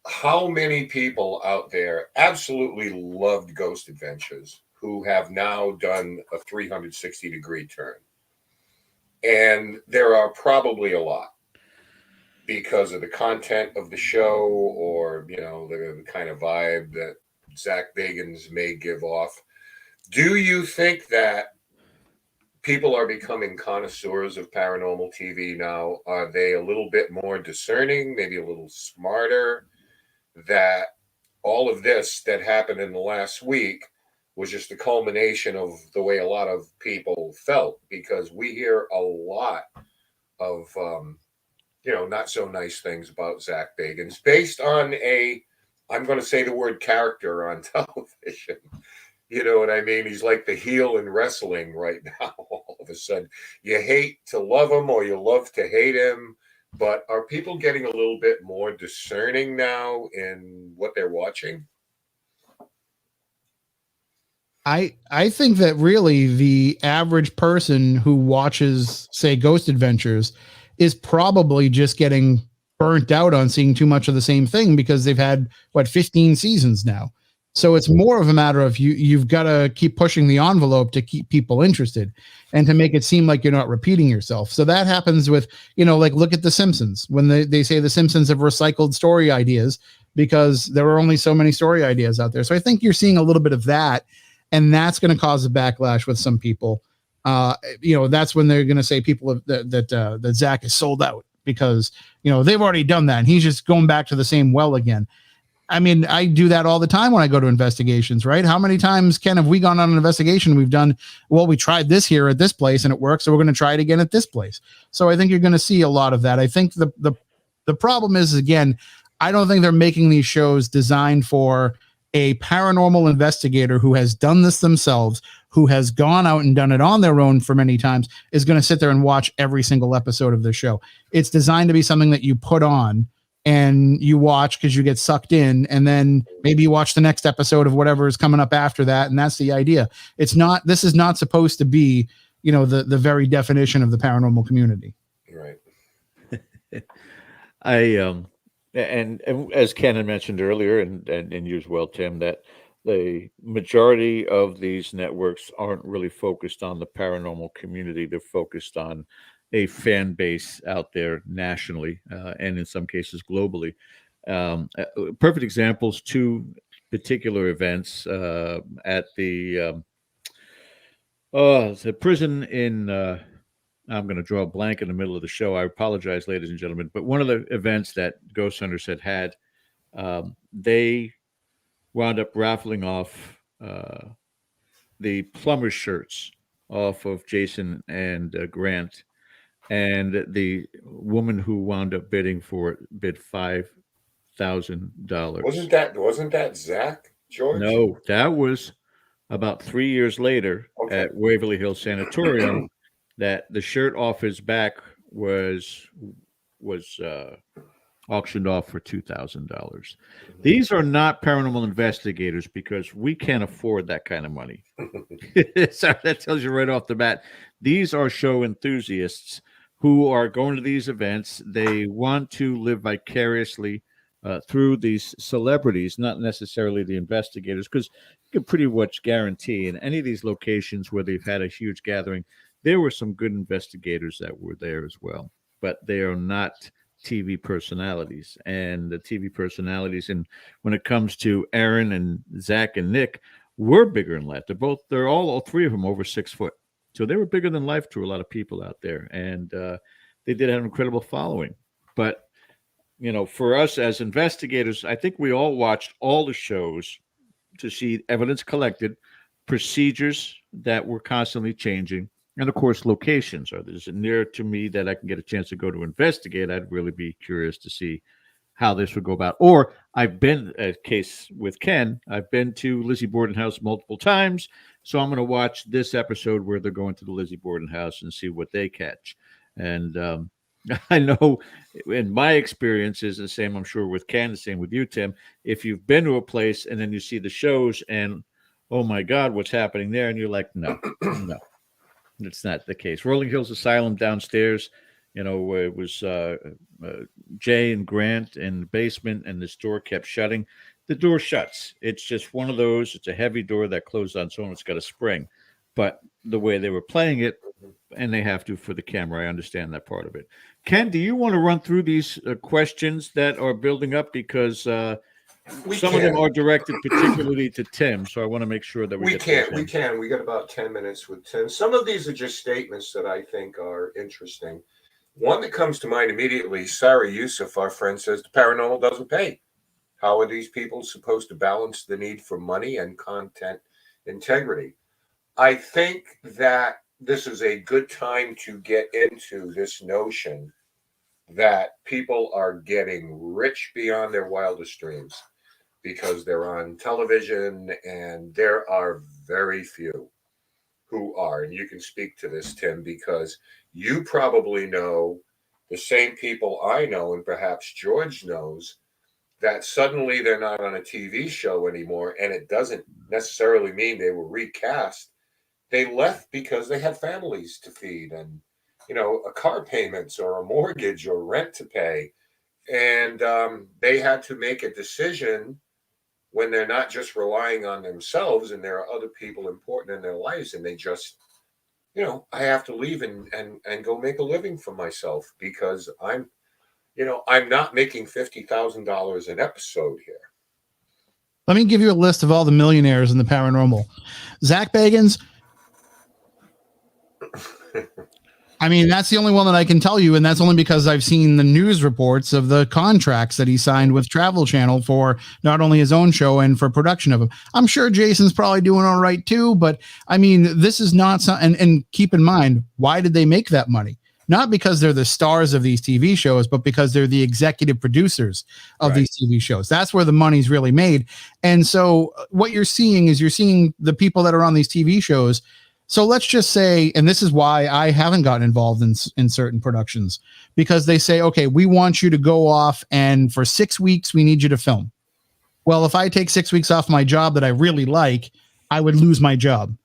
how many people out there absolutely loved Ghost Adventures who have now done a 360-degree turn? And there are probably a lot, because of the content of the show, or the kind of vibe that Zach Bagans may give off. Do you think that people are becoming connoisseurs of paranormal TV now? Are they a little bit more discerning, maybe a little smarter, that all of this that happened in the last week was just a culmination of the way a lot of people felt? Because we hear a lot of not so nice things about Zach Bagans based on I'm going to say the word character on television. You know what I mean? He's like the heel in wrestling right now. All of a sudden, you hate to love him or you love to hate him. But are people getting a little bit more discerning now in what they're watching? I think that really the average person who watches, say, Ghost Adventures is probably just getting burnt out on seeing too much of the same thing, because they've had 15 seasons now. So it's more of a matter of you've got to keep pushing the envelope to keep people interested and to make it seem like you're not repeating yourself. So that happens with, like, look at The Simpsons, when they say The Simpsons have recycled story ideas because there are only so many story ideas out there. So I think you're seeing a little bit of that, and that's going to cause a backlash with some people. That's when they're going to say that Zach is sold out, because, they've already done that and he's just going back to the same well again. I mean, I do that all the time when I go to investigations, right? How many times, Ken, have we gone on an investigation? We've done, well, we tried this here at this place and it works, so we're going to try it again at this place. So I think you're going to see a lot of that. I think the problem is, again, I don't think they're making these shows designed for a paranormal investigator who has done this themselves, who has gone out and done it on their own for many times, is going to sit there and watch every single episode of the show. It's designed to be something that you put on and you watch because you get sucked in, and then maybe you watch the next episode of whatever is coming up after that. And that's the idea. This is not supposed to be, the very definition of the paranormal community. Right. And as Ken had mentioned earlier, and you as well, Tim, that the majority of these networks aren't really focused on the paranormal community. They're focused on a fan base out there nationally, and in some cases globally. Perfect examples, two particular events at the prison in, I'm going to draw a blank in the middle of the show. I apologize, ladies and gentlemen, but one of the events that Ghost Hunters had, they wound up raffling off the plumber's shirts off of Jason and Grant. And the woman who wound up bidding for it bid $5,000. Wasn't that Zach, George? No, that was about 3 years later at Waverly Hills Sanatorium. That the shirt off his back was auctioned off for $2,000. These are not paranormal investigators, because we can't afford that kind of money. So that tells you right off the bat. These are show enthusiasts who are going to these events. They want to live vicariously through these celebrities, not necessarily the investigators, because you can pretty much guarantee in any of these locations where they've had a huge gathering, there were some good investigators that were there as well. But they are not TV personalities, and the TV personalities, and when it comes to Aaron and Zach and Nick, were bigger than life. They're all three of them over 6 foot, so they were bigger than life to a lot of people out there, and they did have an incredible following. But for us as investigators, I think we all watched all the shows to see evidence collected, procedures that were constantly changing, and of course, locations. Is it near to me that I can get a chance to go to investigate? I'd really be curious to see how this would go about. Or I've been, a case with Ken, I've been to Lizzie Borden House multiple times, so I'm going to watch this episode where they're going to the Lizzie Borden House and see what they catch. And I know in my experience is the same, I'm sure, with Ken, the same with you, Tim. If you've been to a place and then you see the shows and, oh my God, what's happening there? And you're like, no, no. It's not the case. Rolling Hills Asylum downstairs, it was Jay and Grant in the basement, and this door kept shutting. The door shuts. It's just one of those. It's a heavy door that closed on its own. It's got a spring. But the way they were playing it, and they have to for the camera, I understand that part of it. Ken, do you want to run through these questions that are building up? Because some of them are directed particularly to Tim, so I want to make sure that we can. We got about 10 minutes with Tim. Some of these are just statements that I think are interesting. One that comes to mind immediately, Sarah Yusuf, our friend, says the paranormal doesn't pay. How are these people supposed to balance the need for money and content integrity? I think that this is a good time to get into this notion that people are getting rich beyond their wildest dreams because they're on television, and there are very few who are. And you can speak to this, Tim, because you probably know the same people I know, and perhaps George knows, that suddenly they're not on a TV show anymore, and it doesn't necessarily mean they were recast. They left because they had families to feed and, a car payments or a mortgage or rent to pay. And they had to make a decision when they're not just relying on themselves and there are other people important in their lives, and they just, I have to leave and go make a living for myself because I'm not making $50,000 an episode here. Let me give you a list of all the millionaires in the paranormal. Zach Bagans. I mean, that's the only one that I can tell you, and that's only because I've seen the news reports of the contracts that he signed with Travel Channel for not only his own show and for production of them. I'm sure Jason's probably doing all right too, but I mean, this is not something. And keep in mind, why did they make that money? Not because they're the stars of these TV shows, but because they're the executive producers of these TV shows. That's where the money's really made. And so what you're seeing is the people that are on these TV shows. So let's just say, and this is why I haven't gotten involved in certain productions, because they say, okay, we want you to go off and for 6 weeks, we need you to film. Well, if I take 6 weeks off my job that I really like, I would lose my job.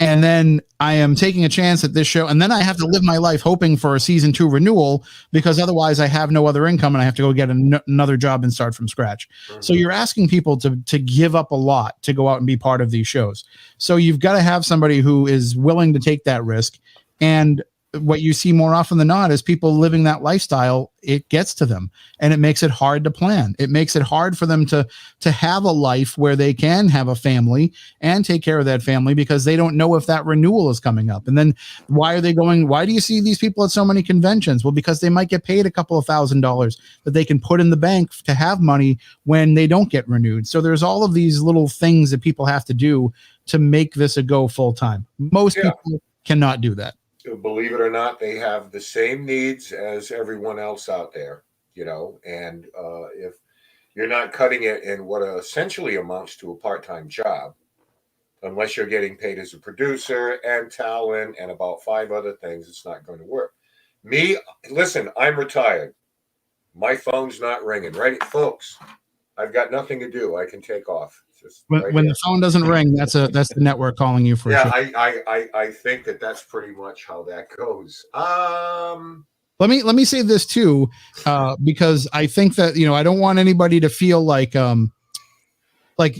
And then I am taking a chance at this show, and then I have to live my life hoping for a season 2 renewal, because otherwise I have no other income and I have to go get another job and start from scratch. Mm-hmm. So you're asking people to give up a lot to go out and be part of these shows. So you've got to have somebody who is willing to take that risk. And what you see more often than not is people living that lifestyle. It gets to them, and it makes it hard to plan. It makes it hard for them to have a life where they can have a family and take care of that family, because they don't know if that renewal is coming up. And then why do you see these people at so many conventions? Well, because they might get paid a couple of $1,000s that they can put in the bank to have money when they don't get renewed. So there's all of these little things that people have to do to make this a go full time. Most people cannot do that. Believe it or not, they have the same needs as everyone else out there, and if you're not cutting it in what essentially amounts to a part-time job, unless you're getting paid as a producer and talent and about 5 other things, it's not going to work. Listen, I'm retired. My phone's not ringing, right, folks? I've got nothing to do. I can take off. When the phone doesn't ring, that's the network calling you for. I think that's pretty much how that goes. Let me say this too, because I think that I don't want anybody to feel like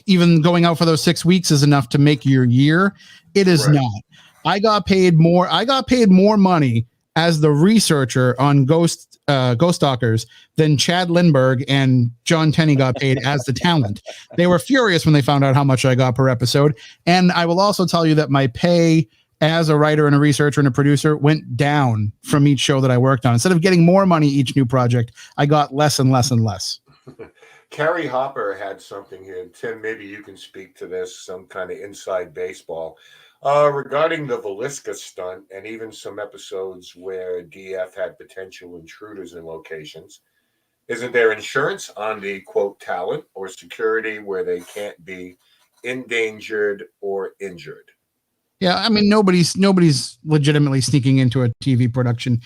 even going out for those 6 weeks is enough to make your year. It is not. I got paid more money as the researcher on Ghost Stalkers than Chad Lindbergh and John Tenney got paid as the talent. They were furious when they found out how much I got per episode. And I will also tell you that my pay as a writer and a researcher and a producer went down from each show that I worked on. Instead of getting more money each new project, I got less and less and less. Carrie Hopper had something here. Tim, maybe you can speak to this, some kind of inside baseball. Regarding the Velisca stunt and even some episodes where DF had potential intruders in locations, isn't there insurance on the, quote, talent or security where they can't be endangered or injured? Yeah, I mean, nobody's legitimately sneaking into a TV production.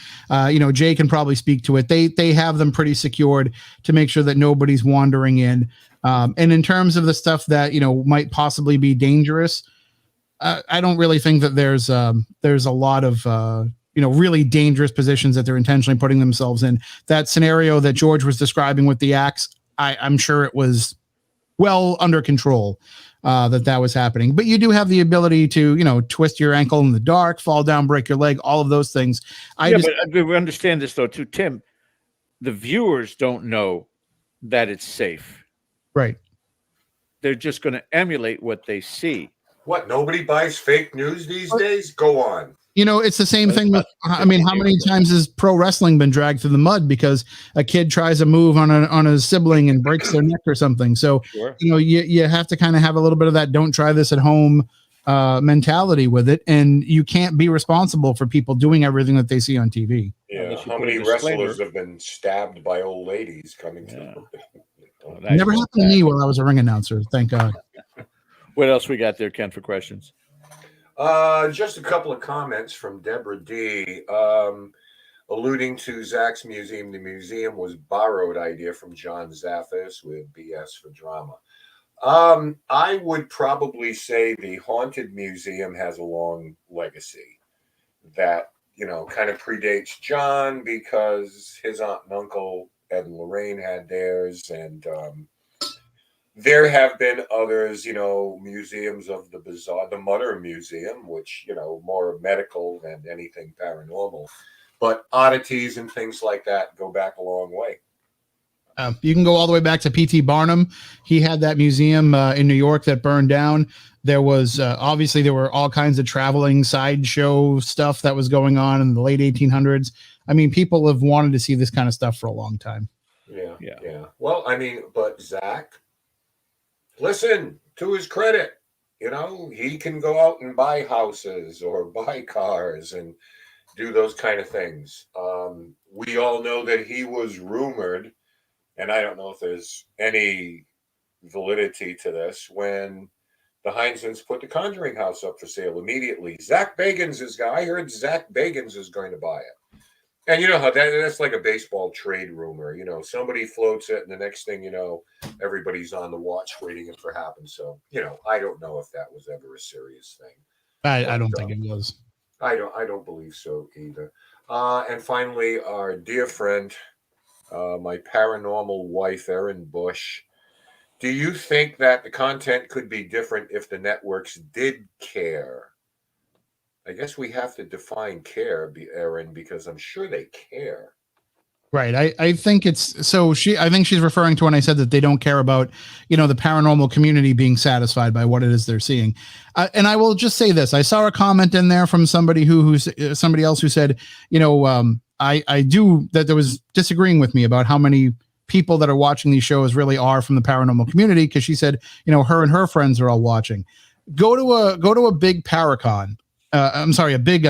Jay can probably speak to it. They have them pretty secured to make sure that nobody's wandering in. And in terms of the stuff that might possibly be dangerous, I don't really think that there's a lot of really dangerous positions that they're intentionally putting themselves in. That scenario that George was describing with the axe, I'm sure it was well under control. That was happening, but you do have the ability to, twist your ankle in the dark, fall down, break your leg, all of those things. But we understand this though too, Tim. The viewers don't know that it's safe. Right. They're just going to emulate what they see. What? Nobody buys fake news these days? Go on. It's the same thing with, how many times has pro wrestling been dragged through the mud because a kid tries a move on a sibling and breaks their neck or something. So, sure. You have to kind of have a little bit of that don't try this at home mentality with it. And you can't be responsible for people doing everything that they see on TV. Yeah. How many wrestlers have been stabbed by old ladies coming to Never happened to me while I was a ring announcer. Thank God. What else we got there, Ken, for questions? Just a couple of comments from Deborah D. Alluding to Zach's museum. The museum was borrowed idea from John Zaffis with BS for Drama. I would probably say the Haunted Museum has a long legacy that, kind of predates John because his aunt and uncle, Ed and Lorraine, had theirs. And there have been others, museums of the bizarre, the Mutter Museum, which, more medical than anything paranormal. But oddities and things like that go back a long way. You can go all the way back to P.T. Barnum. He had that museum in New York that burned down. There was obviously there were all kinds of traveling sideshow stuff that was going on in the late 1800s. I mean, people have wanted to see this kind of stuff for a long time. Yeah. Well, but Zach, listen, to his credit, he can go out and buy houses or buy cars and do those kind of things. We all know that he was rumored, and I don't know if there's any validity to this, when the Heinzens put the Conjuring house up for sale immediately. Zach Bagans I heard Zach Bagans is going to buy it. And you know how that's like a baseball trade rumor. Somebody floats it, and the next thing you know, everybody's on the watch waiting for it to happen. So, I don't know if that was ever a serious thing. I don't think it was. I don't believe so either. And finally, our dear friend, my paranormal wife, Erin Bush. Do you think that the content could be different if the networks did care? I guess we have to define care, Erin, because I'm sure they care. Right. I think it's so I think she's referring to when I said that they don't care about, the paranormal community being satisfied by what it is they're seeing. And I will just say this. I saw a comment in there from somebody who's somebody else who said, I do that there was disagreeing with me about how many people that are watching these shows really are from the paranormal community. Cause she said, her and her friends are all watching. Go to a big Paracon. A big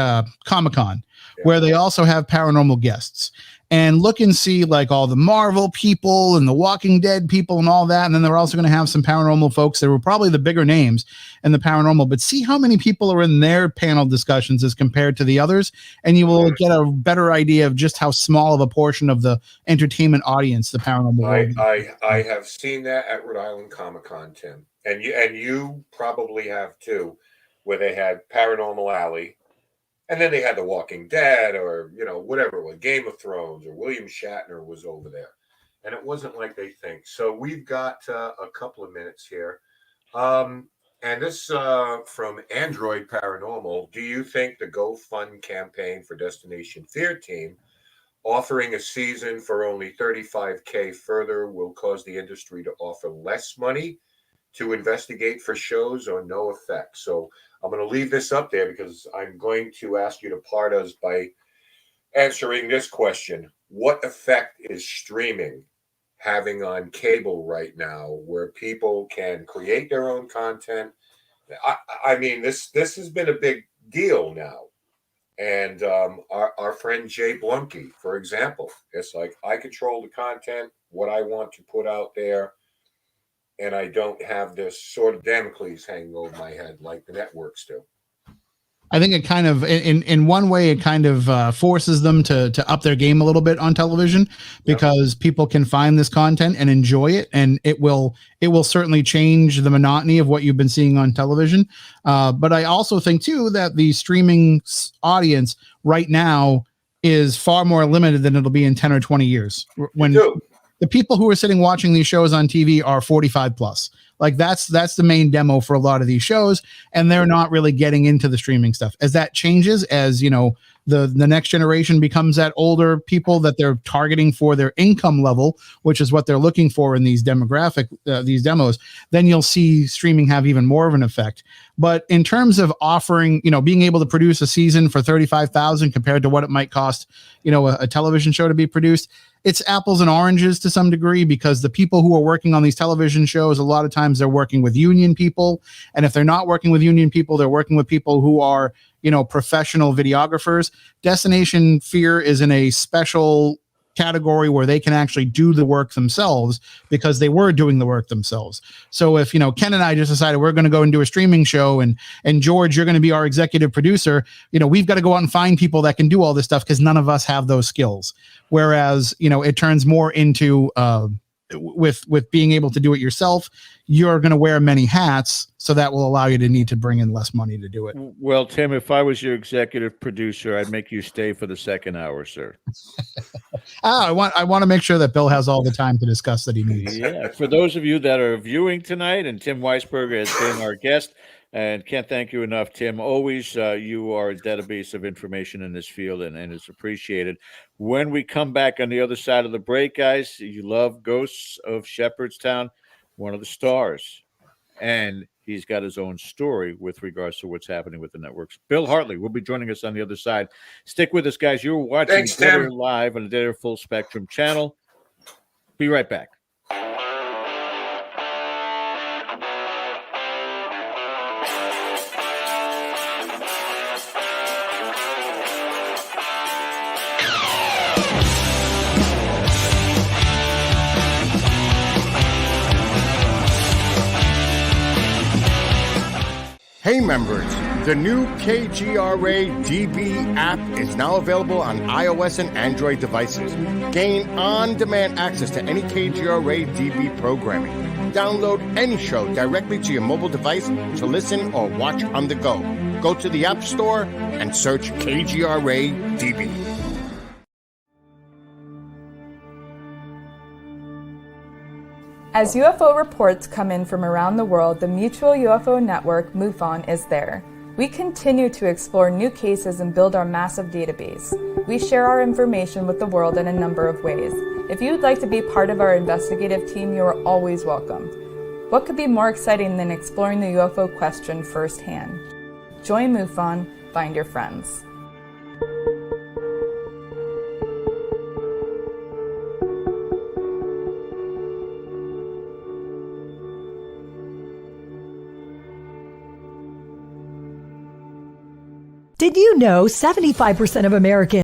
Comic-Con where they also have paranormal guests, and look and see like all the Marvel people and the Walking Dead people and all that. And then they're also going to have some paranormal folks that were probably the bigger names in the paranormal, but see how many people are in their panel discussions as compared to the others. And you will get a better idea of just how small of a portion of the entertainment audience the paranormal. I have seen that at Rhode Island Comic-Con, Tim, and you probably have too, where they had Paranormal Alley, and then they had The Walking Dead, or whatever it was, Game of Thrones, or William Shatner was over there, and it wasn't like they think. So we've got a couple of minutes here. And this from Android Paranormal. Do you think the GoFund campaign for Destination Fear Team offering a season for only 35K further will cause the industry to offer less money to investigate for shows or no effect? So I'm going to leave this up there because I'm going to ask you to part us by answering this question. What effect is streaming having on cable right now where people can create their own content? I mean, this has been a big deal now. And our friend Jay Blunky, for example, it's like I control the content, what I want to put out there, and I don't have this sort of Damocles hanging over my head like the networks do. I think it kind of, in one way, it kind of forces them to up their game a little bit on television because people can find this content and enjoy it, and it will certainly change the monotony of what you've been seeing on television. But I also think too that the streaming audience right now is far more limited than it'll be in 10 or 20 years. When the people who are sitting watching these shows on TV are 45 plus. Like that's the main demo for a lot of these shows, and they're not really getting into the streaming stuff. As that changes, as you know, the next generation becomes that older people that they're targeting for their income level, which is what they're looking for in these these demos, then you'll see streaming have even more of an effect. But in terms of offering, being able to produce a season for 35,000 compared to what it might cost, a television show to be produced, it's apples and oranges to some degree, because the people who are working on these television shows, a lot of times they're working with union people. And if they're not working with union people, they're working with people who are, professional videographers. Destination Fear is in a special category where they can actually do the work themselves because they were doing the work themselves. So if, Ken and I just decided we're going to go and do a streaming show, and George, you're going to be our executive producer, we've got to go out and find people that can do all this stuff because none of us have those skills. Whereas, it turns more into, with being able to do it yourself, you're going to wear many hats, so that will allow you to need to bring in less money to do it. Well, Tim, if I was your executive producer, I'd make you stay for the second hour, sir. I want to make sure that Bill has all the time to discuss that he needs. Yeah. For those of you that are viewing tonight, and Tim Weisberg has been our guest, and can't thank you enough, Tim. Always, you are a database of information in this field, and it's appreciated. When we come back on the other side of the break, guys, you love Ghosts of Shepherdstown, one of the stars, and he's got his own story with regards to what's happening with the networks. Bill Hartley will be joining us on the other side. Stick with us, guys. You're watching Dead Air Live on the Dead Air Full Spectrum channel. Be right back. Hey members, the new KGRA DB app is now available on iOS and Android devices. Gain on-demand access to any KGRA DB programming. Download any show directly to your mobile device to listen or watch on the go. Go to the App Store and search KGRA DB. As UFO reports come in from around the world, the Mutual UFO Network, MUFON, is there. We continue to explore new cases and build our massive database. We share our information with the world in a number of ways. If you would like to be part of our investigative team, you are always welcome. What could be more exciting than exploring the UFO question firsthand? Join MUFON, find your friends. Did you know 75% of Americans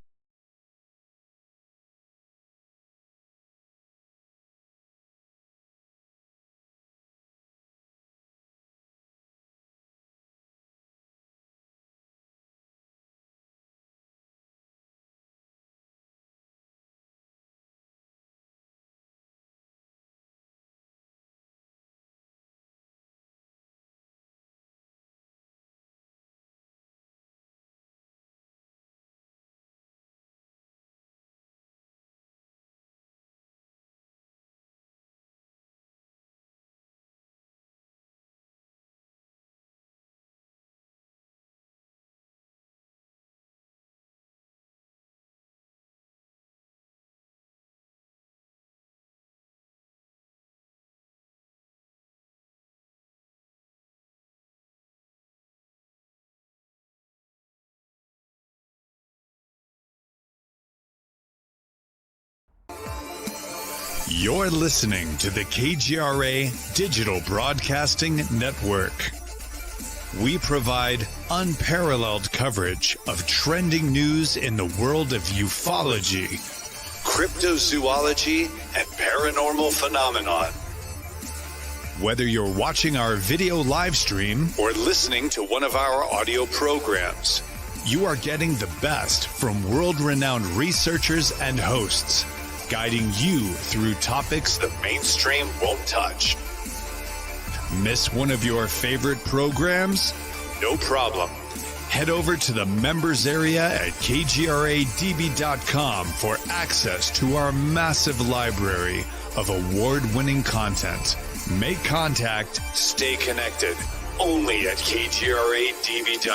You're listening to the KGRA Digital Broadcasting Network. We provide unparalleled coverage of trending news in the world of ufology, cryptozoology, and paranormal phenomenon. Whether you're watching our video live stream or listening to one of our audio programs, you are getting the best from world-renowned researchers and hosts, guiding you through topics the mainstream won't touch. Miss one of your favorite programs? No problem. Head over to the members area at kgradb.com for access to our massive library of award-winning content. Make contact, stay connected, only at kgradb.com.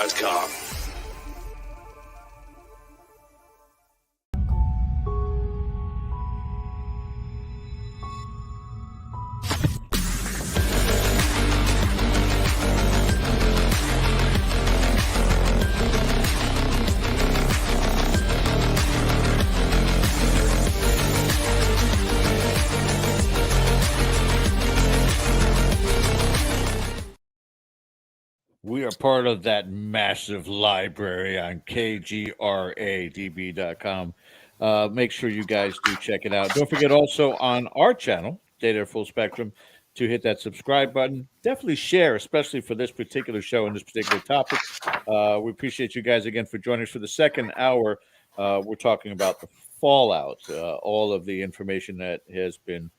We are part of that massive library on kgradb.com. Make sure you guys do check it out. Don't forget also on our channel, Data Full Spectrum, to hit that subscribe button. Definitely share, especially for this particular show and this particular topic. We appreciate you guys again for joining us for the second hour. We're talking about the fallout, all of the information that has been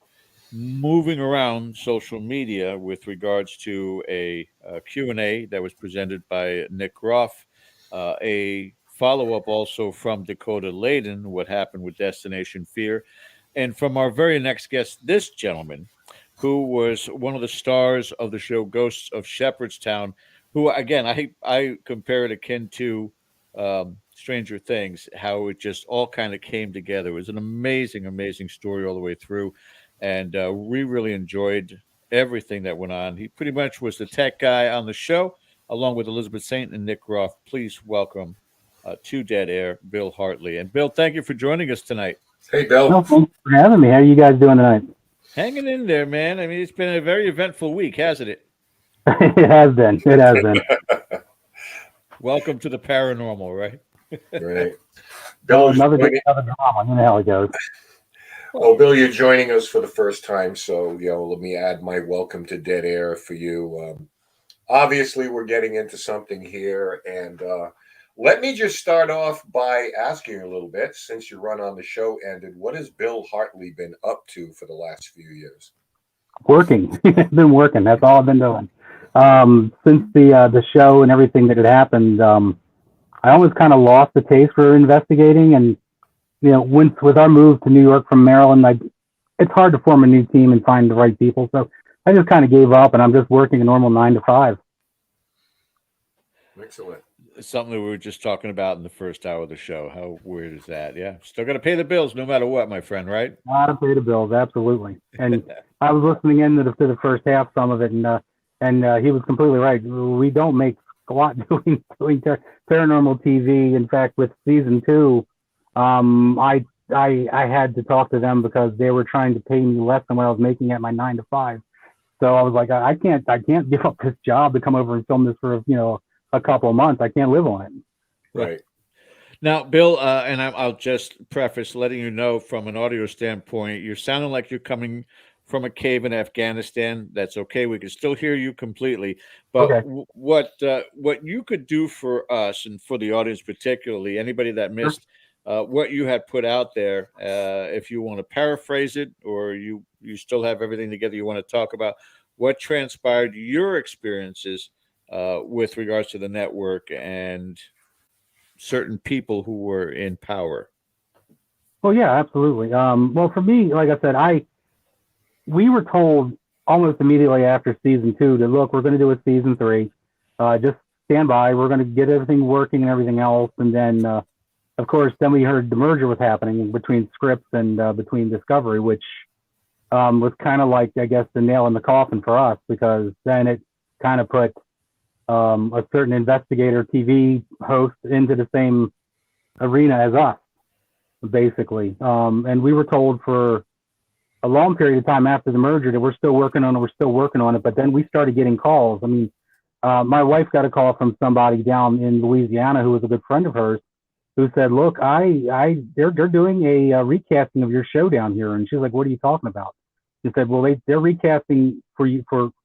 moving around social media with regards to a Q&A that was presented by Nick Groff, a follow-up also from Dakota Layden, what happened with Destination Fear, and from our very next guest, this gentleman, who was one of the stars of the show Ghosts of Shepherdstown, who, again, I compare it akin to Stranger Things, how it just all kind of came together. It was an amazing, amazing story all the way through. And we really enjoyed everything that went on. He pretty much was the tech guy on the show, along with Elizabeth Saint and Nick Groff. Please welcome to Dead Air, Bill Hartley. And Bill, thank you for joining us tonight. Hey, Bill. Well, thanks for having me. How are you guys doing tonight? Hanging in there, man. I mean, it's been a very eventful week, hasn't it? It has been. It has been. Welcome to the paranormal, right? Right. Bill, another drama. You know how it goes. Well, Bill, you're joining us for the first time, so let me add my welcome to Dead Air for you. Obviously, we're getting into something here, and let me just start off by asking you a little bit, since your run on the show ended, what has Bill Hartley been up to for the last few years? Working. Been working. That's all I've been doing. Since the show and everything that had happened, I almost kind of lost the taste for investigating, and with our move to New York from Maryland, it's hard to form a new team and find the right people. So I just kind of gave up, and I'm just working a normal 9 to 5. Excellent. It's something that we were just talking about in the first hour of the show. How weird is that? Yeah. Still got to pay the bills no matter what, my friend, right? Gotta pay the bills, absolutely. And I was listening in to the first half, some of it, and he was completely right. We don't make a lot doing paranormal TV. In fact, with season 2, I had to talk to them because they were trying to pay me less than what I was making at my 9 to 5. So I was like, I can't give up this job to come over and film this for a couple of months. I can't live on it. Right. Now, Bill, and I'll just preface letting you know from an audio standpoint, you're sounding like you're coming from a cave in Afghanistan. That's okay. We can still hear you completely. But okay. What you could do for us and for the audience, particularly anybody that missed what you had put out there, if you want to paraphrase it or you still have everything together you want to talk about, what transpired, your experiences with regards to the network and certain people who were in power. Well, yeah, absolutely. Well, for me, like I said, we were told almost immediately after season 2 that, look, we're going to do a season 3. Just stand by. We're going to get everything working and everything else. And then, of course, then we heard the merger was happening between Scripps and between Discovery, which was kind of like, I guess, the nail in the coffin for us, because then it kind of put a certain investigator TV host into the same arena as us, basically. And we were told for a long period of time after the merger that we're still working on it. But then we started getting calls. I mean, my wife got a call from somebody down in Louisiana who was a good friend of hers, who said, "Look, they're doing a recasting of your show down here." And she's like, "What are you talking about?" She said, "Well, they're recasting for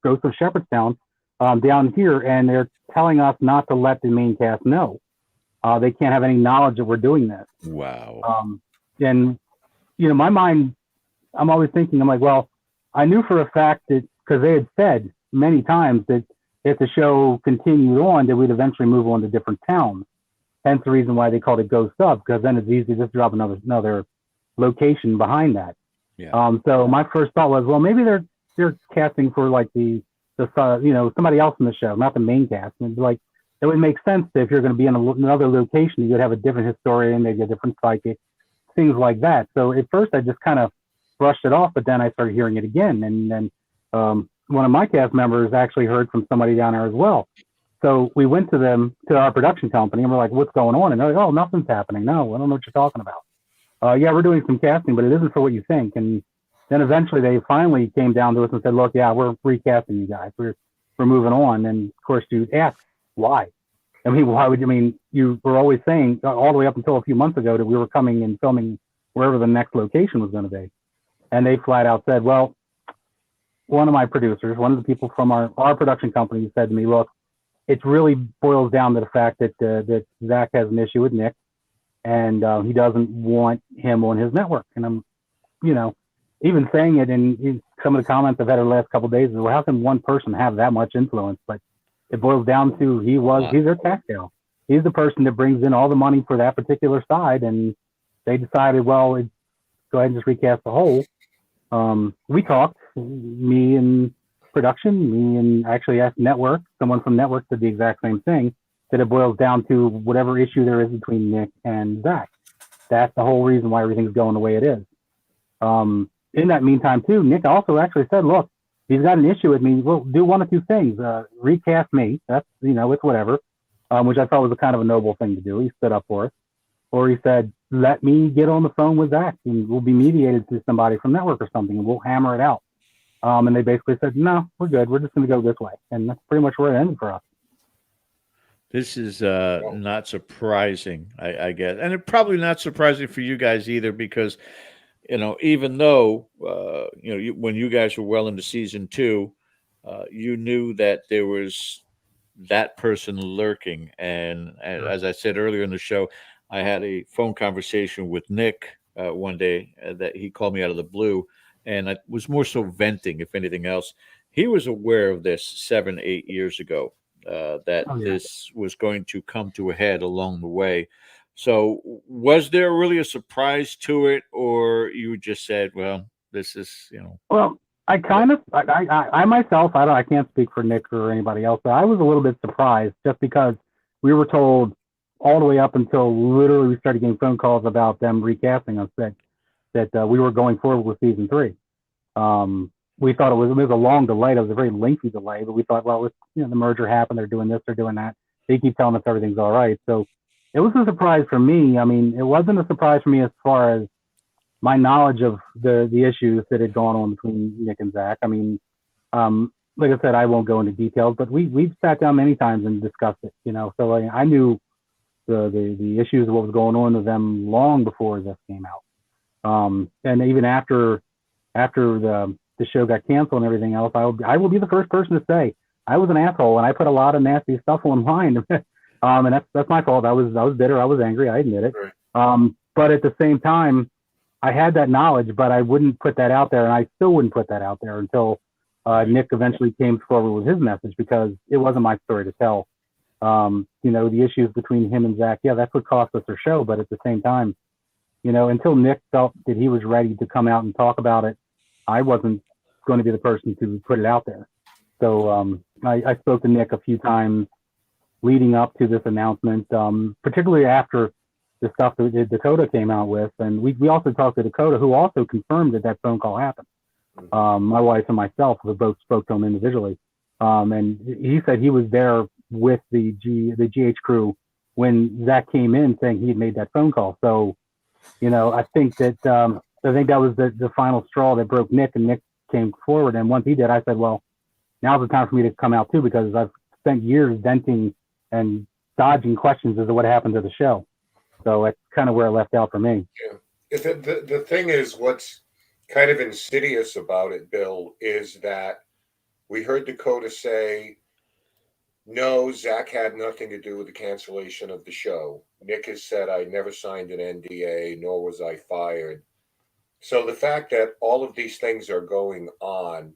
Ghost of Shepherdstown down here, and they're telling us not to let the main cast know. They can't have any knowledge that we're doing this." Wow. And my mind, I'm always thinking, I'm like, well, I knew for a fact that, because they had said many times that if the show continued on, that we'd eventually move on to different towns. Hence the reason why they called it Ghost Up, because then it's easy to just drop another location behind that. Yeah. So my first thought was, well, maybe they're casting for like the somebody else in the show, not the main cast. And like, it would make sense that if you're going to be in another location, you would have a different historian, maybe a different psychic, things like that. So at first I just kind of brushed it off, but then I started hearing it again. And then one of my cast members actually heard from somebody down there as well. So we went to our production company, and we're like, "What's going on?" And they're like, "Oh, nothing's happening. No, I don't know what you're talking about. Yeah, we're doing some casting, but it isn't for what you think." And then eventually they finally came down to us and said, "Look, yeah, we're recasting you guys. We're moving on." And of course you ask why. I mean, why would you? I mean, you were always saying all the way up until a few months ago that we were coming and filming wherever the next location was going to be. And they flat out said, well, one of my producers, one of the people from our production company said to me, "Look, it really boils down to the fact that Zach has an issue with Nick, and he doesn't want him on his network." And I'm, even saying it in some of the comments I've had over the last couple of days is, well, how can one person have that much influence? But it boils down to he's their tax gal. He's the person that brings in all the money for that particular side, and they decided, well, go ahead and just recast the whole. We talked, me and production, me and actually asked network, someone from network did the exact same thing, that it boils down to whatever issue there is between Nick and Zach. That's the whole reason why everything's going the way it is. In that meantime too, Nick also actually said, "Look, he's got an issue with me. We'll do one of two things. Recast me. That's, it's whatever," which I thought was a kind of a noble thing to do. He stood up for us. Or he said, "Let me get on the phone with Zach and we'll be mediated to somebody from network or something and we'll hammer it out." And they basically said, "No, we're good. We're just going to go this way." And that's pretty much where it ended for us. This is not surprising, I guess. And it probably not surprising for you guys either, because, even though, when you guys were well into season 2, you knew that there was that person lurking. And as I said earlier in the show, I had a phone conversation with Nick one day that he called me out of the blue, and I was more so venting, if anything else. He was aware of this 7-8 years ago, that this was going to come to a head along the way. So was there really a surprise to it, or you just said, well, this is, Well, I myself, I can't speak for Nick or anybody else, but I was a little bit surprised just because we were told all the way up until literally we started getting phone calls about them recasting us that we were going forward with season 3. We thought it was a long delay. It was a very lengthy delay, but we thought, well, the merger happened. They're doing this, they're doing that. They keep telling us everything's all right. So it was a surprise for me. I mean, it wasn't a surprise for me as far as my knowledge of the issues that had gone on between Nick and Zach. I mean, like I said, I won't go into details, but we've sat down many times and discussed it, so I knew the issues of what was going on with them long before this came out. And even after the show got canceled and everything else, I will be the first person to say I was an asshole and I put a lot of nasty stuff online. And that's my fault. I was bitter. I was angry. I admit it. Right. But at the same time, I had that knowledge, but I wouldn't put that out there, and I still wouldn't put that out there until Nick eventually came forward with his message, because it wasn't my story to tell. The issues between him and Zach, yeah, that's what cost us our show. But at the same time, until Nick felt that he was ready to come out and talk about it, I wasn't going to be the person to put it out there. So I spoke to Nick a few times leading up to this announcement, particularly after the stuff that Dakota came out with. And we also talked to Dakota, who also confirmed that phone call happened. My wife and myself both spoke to him individually. And he said he was there with the GH crew when Zach came in saying he had made that phone call. So, I think that I think that was the final straw that broke Nick, and Nick came forward. And once he did, I said, well, now's the time for me to come out too, because I've spent years venting and dodging questions as to what happened to the show. So that's kind of where it left out for me. Yeah. The thing is, what's kind of insidious about it, Bill, is that we heard Dakota say, no, Zach had nothing to do with the cancellation of the show. Nick has said, I never signed an NDA, nor was I fired. So the fact that all of these things are going on,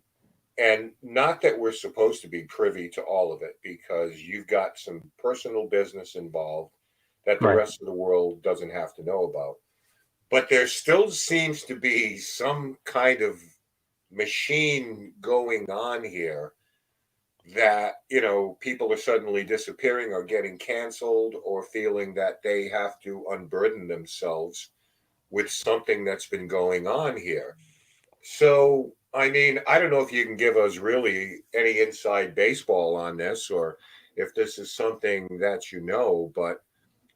and not that we're supposed to be privy to all of it, because you've got some personal business involved that the rest of the world doesn't have to know about. But there still seems to be some kind of machine going on here that, people are suddenly disappearing or getting canceled or feeling that they have to unburden themselves with something that's been going on here. So, I mean, I don't know if you can give us really any inside baseball on this, or if this is something that but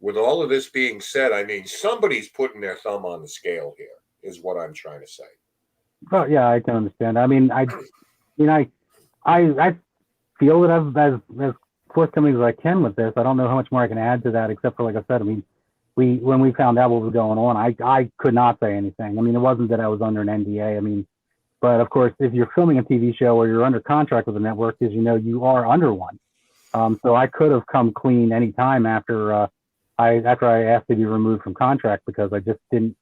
with all of this being said, I mean, somebody's putting their thumb on the scale here, is what I'm trying to say. Oh yeah, I can understand. I mean, I feel that I've as forthcoming as I can with this. I don't know how much more I can add to that, except for, like I said, I mean, when we found out what was going on, I could not say anything. I mean, it wasn't that I was under an NDA. I mean, but of course, if you're filming a TV show or you're under contract with a network, as you know, you are under one. So I could have come clean anytime after I asked to be removed from contract, because I didn't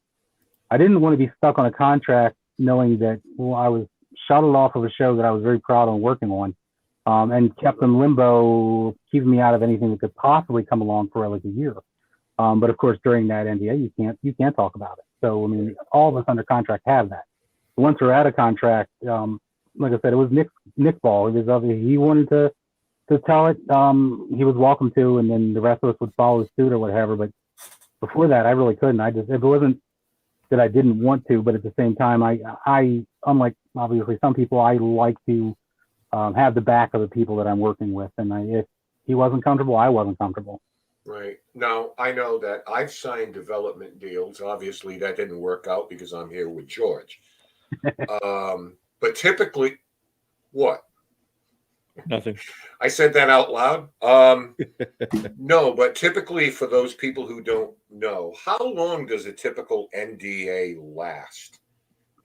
want to be stuck on a contract knowing that I was shuttled off of a show that I was very proud of working on, and kept in limbo, keeping me out of anything that could possibly come along for like a year. But of course, during that NDA, you can't talk about it. So I mean, all of us under contract have that. Once we're out of contract, like I said, it was Nick's ball. It was obvious he wanted to tell it. He was welcome to, and then the rest of us would follow suit or whatever. But before that, I really couldn't. It wasn't that I didn't want to, but at the same time, I unlike obviously some people, I like to have the back of the people that I'm working with, and if he wasn't comfortable, I wasn't comfortable. Right. Now, I know that I've signed development deals. Obviously, that didn't work out because I'm here with George. But typically, what? Nothing. I said that out loud. No, but typically, for those people who don't know, how long does a typical NDA last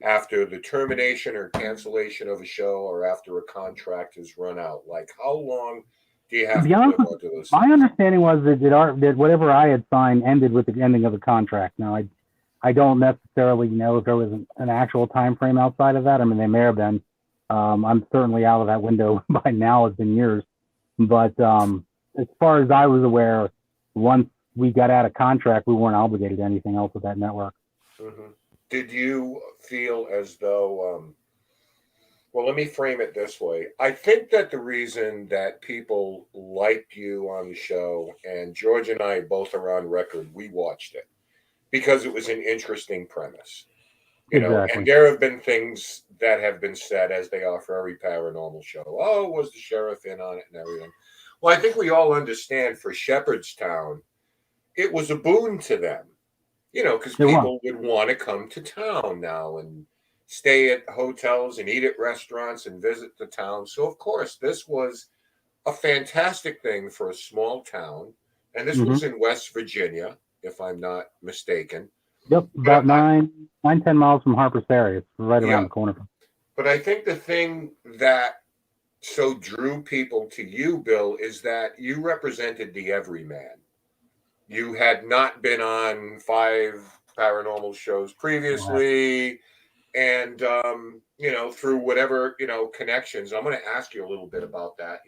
after the termination or cancellation of a show, or after a contract is run out? Like, how long do you have to live onto those? My understanding was that whatever I had signed ended with the ending of the contract. Now, I don't necessarily know if there was an actual time frame outside of that. I mean, they may have been. I'm certainly out of that window by now. It's been years. But as far as I was aware, once we got out of contract, we weren't obligated to anything else with that network. Mm-hmm. Did you feel as though, well, let me frame it this way. I think that the reason that people liked you on the show, and George and I both are on record, we watched it because it was an interesting premise. Exactly. And there have been things that have been said, as they are for every paranormal show. Oh, was the sheriff in on it and everything? Well, I think we all understand for Shepherdstown, it was a boon to them, because people would want to come to town now and stay at hotels and eat at restaurants and visit the town. So, of course, this was a fantastic thing for a small town. And this was in West Virginia, if I'm not mistaken. Yep, about 10 miles from Harper's Ferry. It's right around the corner. But I think the thing that so drew people to you, Bill, is that you represented the everyman. You had not been on 5 paranormal shows previously, and through whatever connections. I'm going to ask you a little bit about that.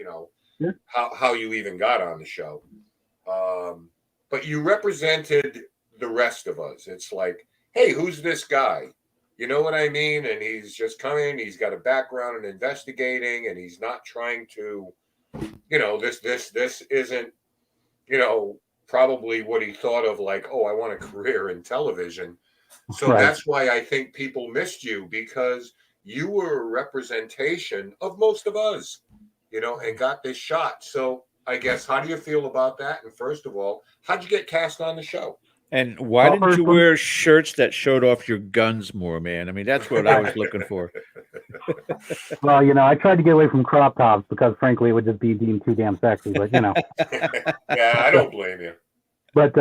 How you even got on the show, but you represented the rest of us. It's like, hey, who's this guy? You know what I mean? And he's just coming. He's got a background in investigating, and he's not trying to, this isn't, probably what he thought of, like, oh, I want a career in television. So that's why I think people missed you, because you were a representation of most of us, and got this shot. So I guess, how do you feel about that? And first of all, how'd you get cast on the show? And why Well, didn't first you one- wear shirts that showed off your guns more, man? I mean, that's what I was looking for. Well, I tried to get away from crop tops because, frankly, it would just be deemed too damn sexy. But Yeah, I don't blame you. But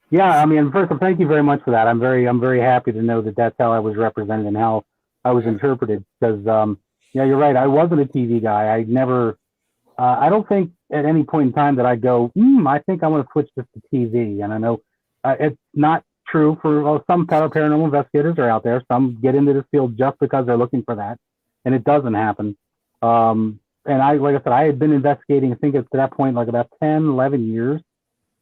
yeah, I mean, first of all, thank you very much for that. I'm very happy to know that that's how I was represented and how I was interpreted. Because yeah, you're right. I wasn't a TV guy. I never. I don't think at any point in time that I'd go, I think I want to switch this to TV. And I know it's not true for some paranormal investigators are out there. Some get into this field just because they're looking for that, and it doesn't happen. And like I said, I had been investigating. I think it's to that point like about 10, 11 years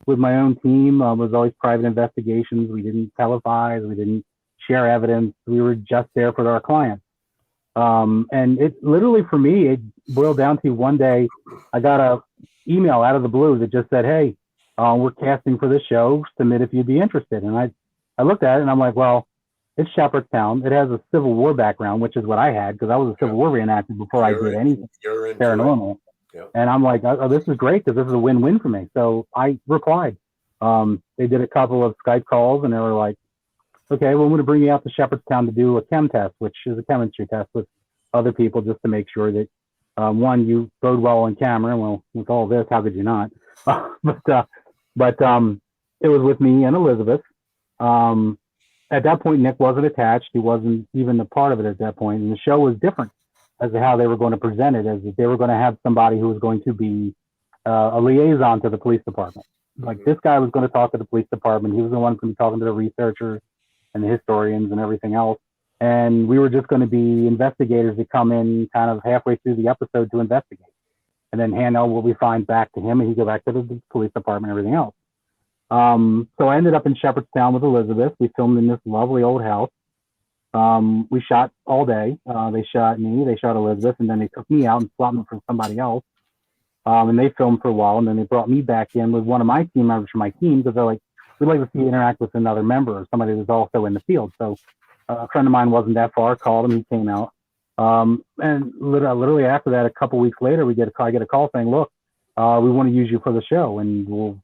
with my own team. It was always private investigations. We didn't televise. We didn't share evidence. We were just there for our clients. And it literally for me, it boiled down to one day I got a email out of the blue that just said, "Hey, we're casting for this show. Submit if you'd be interested." And I looked at it and I'm like, well, it's Shepherdstown. It has a Civil War background, which is what I had because I was a Civil War reenactor before I did anything paranormal. Yep. And I'm like, oh, this is great because this is a win-win for me. So I replied. They did a couple of Skype calls and they were like, okay, well, I'm going to bring you out to Shepherdstown to do a chem test, which is a chemistry test with other people just to make sure that, one, you bode well on camera. Well, with all this, how could you not? but it was with me and Elizabeth. At that point, Nick wasn't attached. He wasn't even a part of it at that point. And the show was different as to how they were going to present it, as if they were going to have somebody who was going to be a liaison to the police department. Like this guy was going to talk to the police department. He was the one going to be talking to the researchers and the historians and everything else. And we were just going to be investigators that come in kind of halfway through the episode to investigate and then hand out what we find back to him and he'd go back to the police department and everything else. So I ended up in Shepherdstown with Elizabeth. We filmed in this lovely old house. We shot all day. They shot me, they shot Elizabeth, and then they took me out and swapped me for somebody else. And they filmed for a while, and then they brought me back in with one of my team members from my team because they're like, we'd like to see you interact with another member or somebody who's also in the field. So a friend of mine wasn't that far, called him, he came out. And literally after that, a couple weeks later, I get a call saying, look, we want to use you for the show, and we'll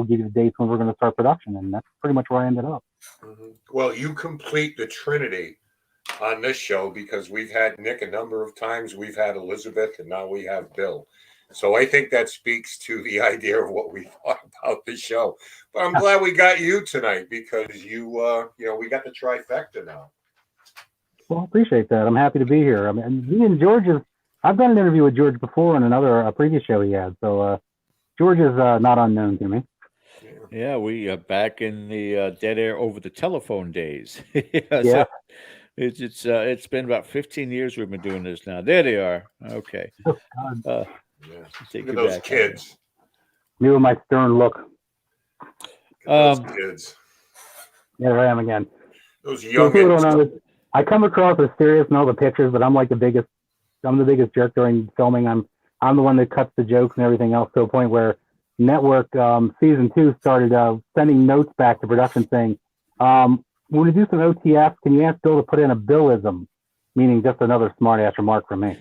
give you the dates when we're going to start production. And that's pretty much where I ended up. Mm-hmm. Well, you complete the Trinity on this show because we've had Nick a number of times, we've had Elizabeth, and now we have Bill. So I think that speaks to the idea of what we thought about the show. But I'm glad we got you tonight because we got the trifecta now. Well, I appreciate that. I'm happy to be here. I mean, me and George I've done an interview with George before on a previous show he had. So George is not unknown to me. Yeah, we are back in the dead air over the telephone days. Yeah. So it's been about 15 years we've been doing this now. There they are. Okay. Take Look at those kids. Me with my stern look. Those kids. Yeah, I am again. Those young. I come across as serious in all the pictures, but I'm the biggest jerk during filming. I'm the one that cuts the jokes and everything else to a point where Network season 2 started sending notes back to production saying, when we do some OTF, can you ask Bill to put in a Billism, meaning just another smart ass remark from me.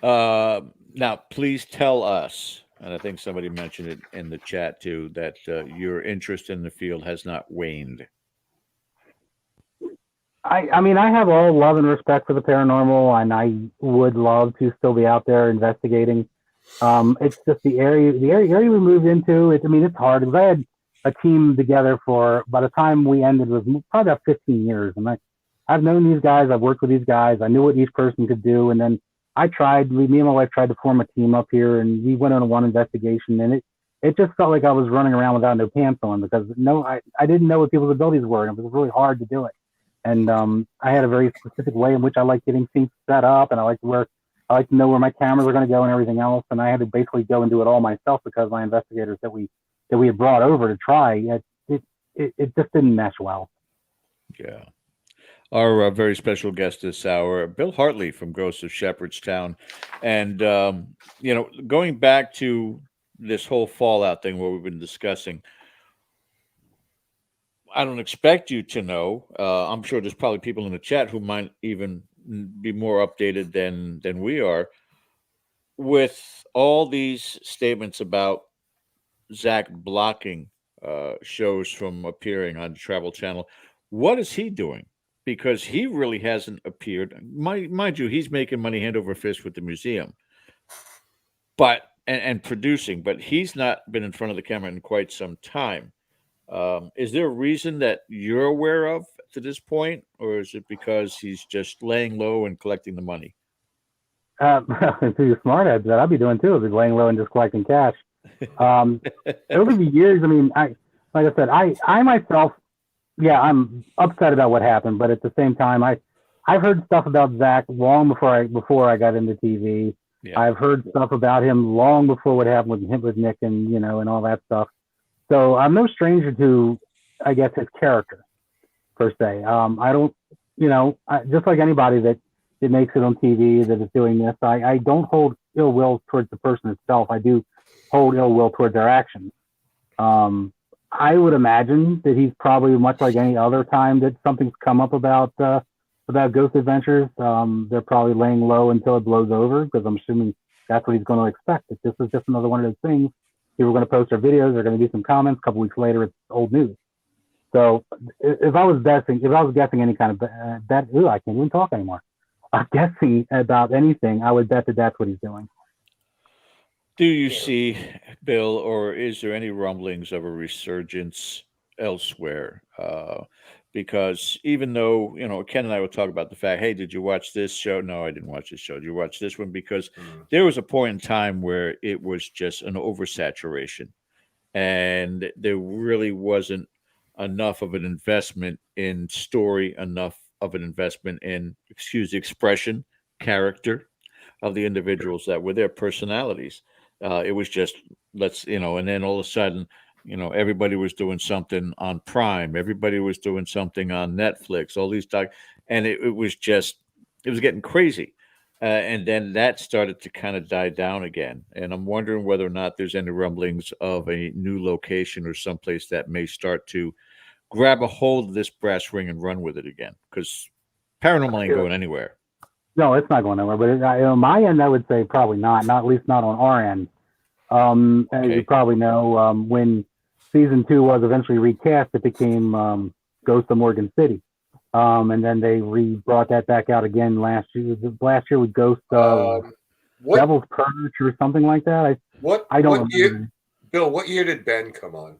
Now, please tell us, and I think somebody mentioned it in the chat too, that your interest in the field has not waned. I mean, I have all love and respect for the paranormal, and I would love to still be out there investigating. It's just the area we moved into. It's hard because I had a team together for, by the time we ended, was probably about 15 years. And I've known these guys. I've worked with these guys. I knew what each person could do. And then me and my wife tried to form a team up here, and we went on one investigation, and it just felt like I was running around without no pants on because I didn't know what people's abilities were, and it was really hard to do it. And I had a very specific way in which I like getting things set up, and I like to know where my cameras are going to go and everything else. And I had to basically go and do it all myself because my investigators that we had brought over to try, it just didn't mesh well. Yeah. Our very special guest this hour, Bill Hartley from Ghosts of Shepherdstown. And, going back to this whole Fallout thing where we've been discussing, I don't expect you to know. I'm sure there's probably people in the chat who might even be more updated than we are. With all these statements about Zach blocking shows from appearing on Travel Channel. What is he doing? Because he really hasn't appeared. Mind you, he's making money hand over fist with the museum, but and producing, but he's not been in front of the camera in quite some time. Is there a reason that you're aware of to this point, or is it because he's just laying low and collecting the money? If you're smart at that, I'd be doing too. I'd be laying low and just collecting cash. Over the years, I mean, like I said, I myself, yeah, I'm upset about what happened, but at the same time, I've heard stuff about Zach long before I got into TV. Yeah. I've heard stuff about him long before what happened with Nick and and all that stuff. So I'm no stranger to, I guess, his character per se. I don't, just like anybody that makes it on TV that is doing this, I don't hold ill will towards the person itself. I do hold ill will towards their actions. I would imagine that he's probably much like any other time that something's come up about Ghost Adventures. They're probably laying low until it blows over, because I'm assuming that's what he's going to expect. If this is just another one of those things, people are going to post their videos, they're going to do some comments. A couple weeks later, it's old news. So if I was guessing any kind of bet, I can't even talk anymore. I'm guessing about anything, I would bet that that's what he's doing. Do you see, Bill, or is there any rumblings of a resurgence elsewhere? Because even though, Ken and I will talk about the fact, hey, did you watch this show? No, I didn't watch this show. Did you watch this one? Because there was a point in time where it was just an oversaturation, and there really wasn't enough of an investment in story, enough of an investment in, excuse the expression, character of the individuals that were their personalities. It was just, and then all of a sudden, everybody was doing something on Prime. Everybody was doing something on Netflix, all these and it was getting crazy. And then that started to kind of die down again. And I'm wondering whether or not there's any rumblings of a new location or someplace that may start to grab a hold of this brass ring and run with it again. Because Paranormal ain't going anywhere. No, it's not going nowhere. But on my end, I would say probably not. Not at least not on our end. As you probably know, when season 2 was eventually recast, it became Ghost of Morgan City, and then they brought that back out again last year. Last year with Ghost Devil's Purge or something like that. I don't know. Bill, what year did Ben come on?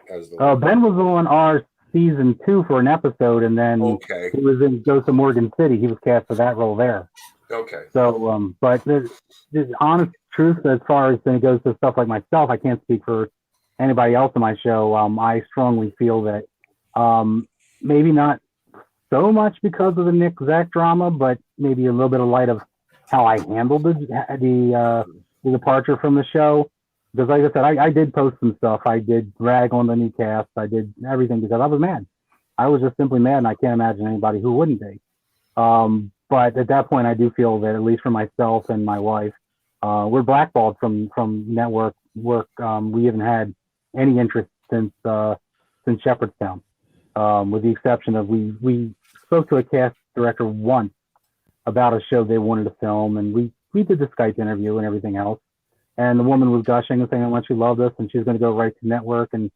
Ben was on our season 2 for an episode, and then he was in Ghost of Morgan City. He was cast for that role there. Okay. So, but the honest truth, as far as it goes to stuff like myself, I can't speak for anybody else on my show. I strongly feel that maybe not so much because of the Nick Zach drama, but maybe a little bit of light of how I handled the departure from the show. Because like I said, I did post some stuff. I did rag on the new cast. I did everything because I was mad. I was just simply mad, and I can't imagine anybody who wouldn't be. But at that point, I do feel that, at least for myself and my wife, we're blackballed from network work. We haven't had any interest since Shepherdstown, with the exception of we spoke to a cast director once about a show they wanted to film, and we did the Skype interview and everything else. And the woman was gushing and saying how much she loved us, and she was going to go right to network and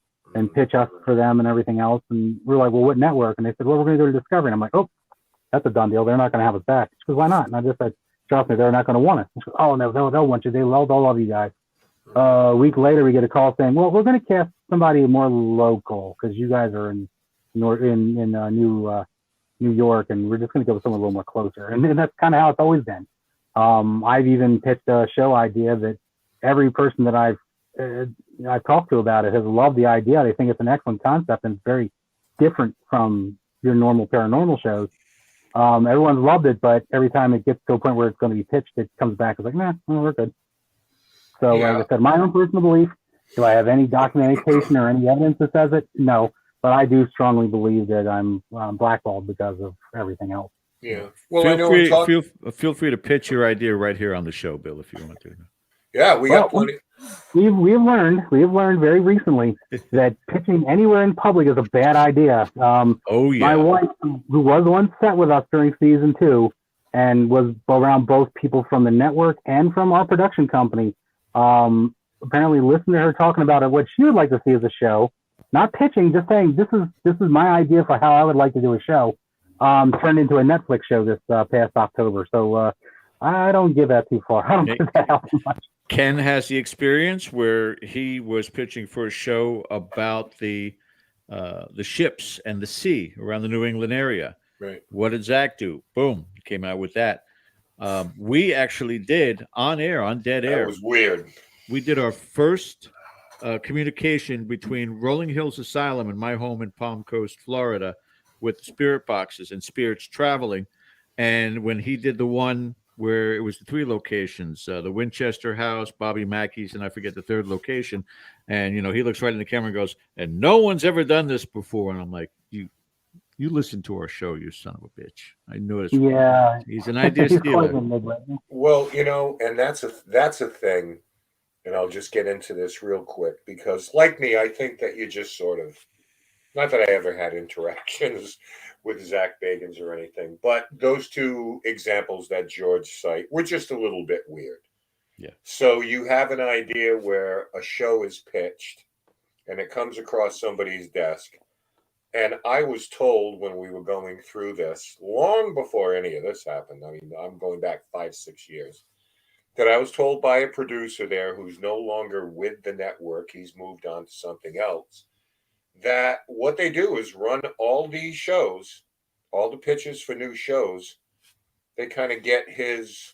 pitch us for them and everything else. And we're like, well, what network? And they said, well, we're going to go to Discovery. And I'm like, oh, that's a done deal. They're not going to have us back. She goes, why not? And I just said, trust me, they're not going to want us. She goes, oh, no, they'll want you. They'll love you guys. A week later, we get a call saying, well, we're going to cast somebody more local because you guys are in New York, and we're just going to go with someone a little more closer. And that's kind of how it's always been. I've even pitched a show idea that every person that I've talked to about it has loved the idea. They think it's an excellent concept, and it's very different from your normal paranormal shows. Everyone's loved it, but every time it gets to a point where it's going to be pitched, it comes back as like, nah, we're good. So, like I said, my own personal belief, do I have any documentation or any evidence that says it? No, but I do strongly believe that I'm blackballed because of everything else. Yeah. Well, feel free to pitch your idea right here on the show, Bill, if you want to. Yeah, we got plenty. We have learned very recently that pitching anywhere in public is a bad idea. My wife, who was on set with us during season 2 and was around both people from the network and from our production company, apparently listened to her talking about what she would like to see as a show, not pitching, just saying this is my idea for how I would like to do a show. Turned into a Netflix show this past October. So I don't give that too far. I don't give that out too much. Ken has the experience where he was pitching for a show about the ships and the sea around the New England area. Right. What did Zach do? Boom, he came out with that. We actually did on air, on dead air. That was weird. We did our first communication between Rolling Hills Asylum and my home in Palm Coast, Florida, with spirit boxes and spirits traveling. And when he did the one where it was the 3 locations, the Winchester House, Bobby Mackey's, and I forget the 3rd location. And, you know, he looks right in the camera and goes, and no one's ever done this before. And I'm like, you listen to our show, you son of a bitch. I knew it. Yeah. He's an idea stealer. Well, you know, and that's a thing. And I'll just get into this real quick because, like me, I think that you just sort of, not that I ever had interactions with Zach Bagans or anything, but those 2 examples that George cite were just a little bit weird. Yeah. So you have an idea where a show is pitched and it comes across somebody's desk. And I was told when we were going through this, long before any of this happened, I mean, I'm going back 5-6 years, that I was told by a producer there who's no longer with the network, he's moved on to something else, that what they do is run all these shows, all the pitches for new shows. They kind of get his,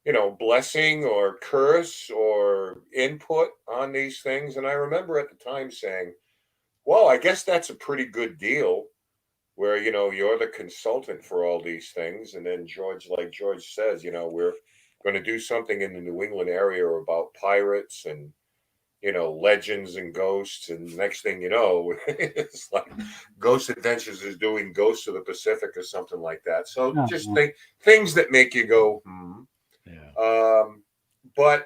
you know, blessing or curse or input on these things. And I remember at the time saying, well, I guess that's a pretty good deal where, you know, you're the consultant for all these things. And then George, like George says, you know, we're going to do something in the New England area about pirates and, you know, legends and ghosts. And next thing you know, it's like Ghost Adventures is doing Ghosts of the Pacific or something like that. So just think things that make you go, Yeah. But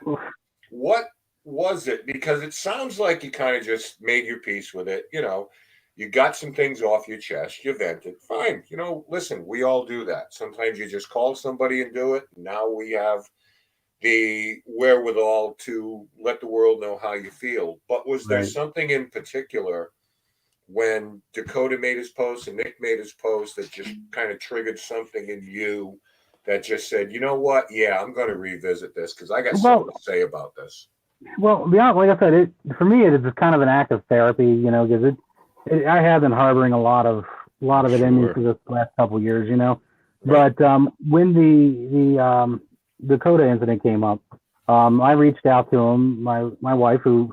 what was it? Because it sounds like you kind of just made your peace with it. You know, you got some things off your chest, you vented. Fine. You know, listen, we all do that. Sometimes you just call somebody and do it. Now we have the wherewithal to let the world know how you feel. But was there something in particular when Dakota made his post and Nick made his post that just kind of triggered something in you that just said, you know what? Yeah, I'm going to revisit this because I got something to say about this. Well, beyond, like I said, for me, it is just kind of an act of therapy, you know, because I have been harboring a lot of it in me for this last couple of years, you know. Right. But when the Dakota incident came up, I reached out to him. My wife, who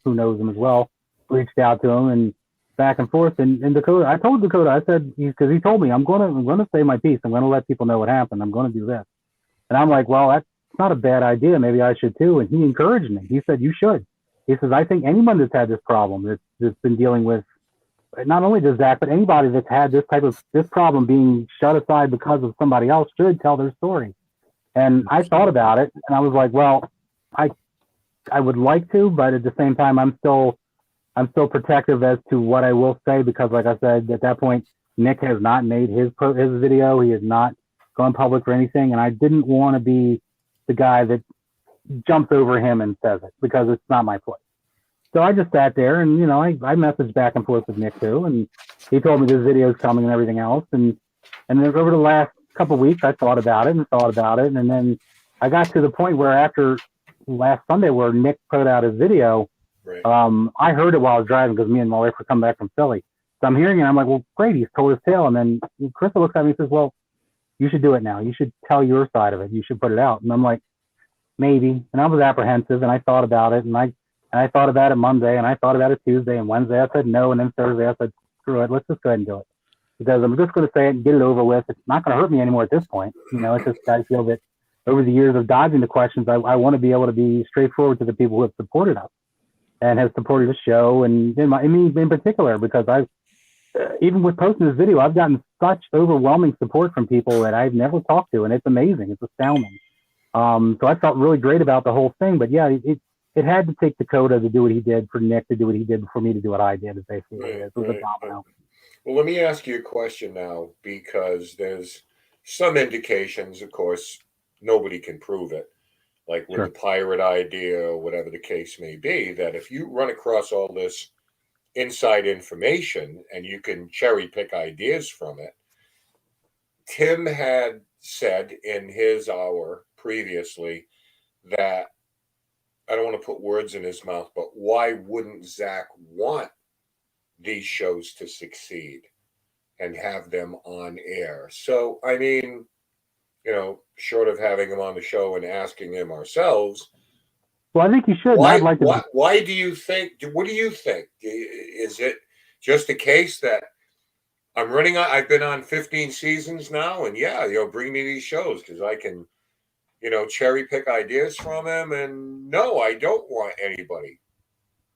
knows him as well, reached out to him and back and forth. And Dakota, I told Dakota, I said, because he told me, I'm going to say my piece. I'm going to let people know what happened. I'm going to do this. And I'm like, well, that's not a bad idea. Maybe I should too. And he encouraged me. He said, you should. He says, I think anyone that's had this problem, that's been dealing with, not only does Zach, but anybody that's had this problem being shut aside because of somebody else should tell their story. And I thought about it and I was like, well, I would like to, but at the same time, I'm still protective as to what I will say, because like I said, at that point, Nick has not made his video. He has not gone public for anything. And I didn't want to be the guy that jumps over him and says it, because it's not my place. So I just sat there and, you know, I messaged back and forth with Nick too. And he told me this video is coming and everything else. And then over the last couple of weeks, I thought about it. And then I got to the point where after last Sunday where Nick put out his video, I heard it while I was driving because me and my wife were coming back from Philly. So I'm hearing it. I'm like, well, great. He's told his tale. And then Krista looks at me and says, well, you should do it now. You should tell your side of it. You should put it out. And I'm like, maybe. And I was apprehensive and I thought about it. And I thought about it Monday and I thought about it Tuesday and Wednesday. I said no. And then Thursday I said, screw it. Let's just go ahead and do it. Because I'm just going to say it and get it over with. It's not going to hurt me anymore at this point. You know, it's just, I feel that over the years of dodging the questions, I want to be able to be straightforward to the people who have supported us and have supported the show. And me in particular, because even with posting this video, I've gotten such overwhelming support from people that I've never talked to. And it's amazing. It's astounding. So I felt really great about the whole thing. But yeah, it had to take Dakota to do what he did, for Nick to do what he did, for me to do what I did. It was a domino. Well, let me ask you a question now, because there's some indications, of course, nobody can prove it, like with Sure. the pirate idea or whatever the case may be, that if you run across all this inside information and you can cherry pick ideas from it. Tim had said in his hour previously that, I don't want to put words in his mouth, but why wouldn't Zach want these shows to succeed and have them on air? So, I mean, you know, short of having him on the show and asking him ourselves, Well, I think you should. why, I'd like to. why do you think, what do you think? Is it just a case that I've been on 15 seasons now, and yeah, bring me these shows because I can, cherry pick ideas from him. And no, I don't want anybody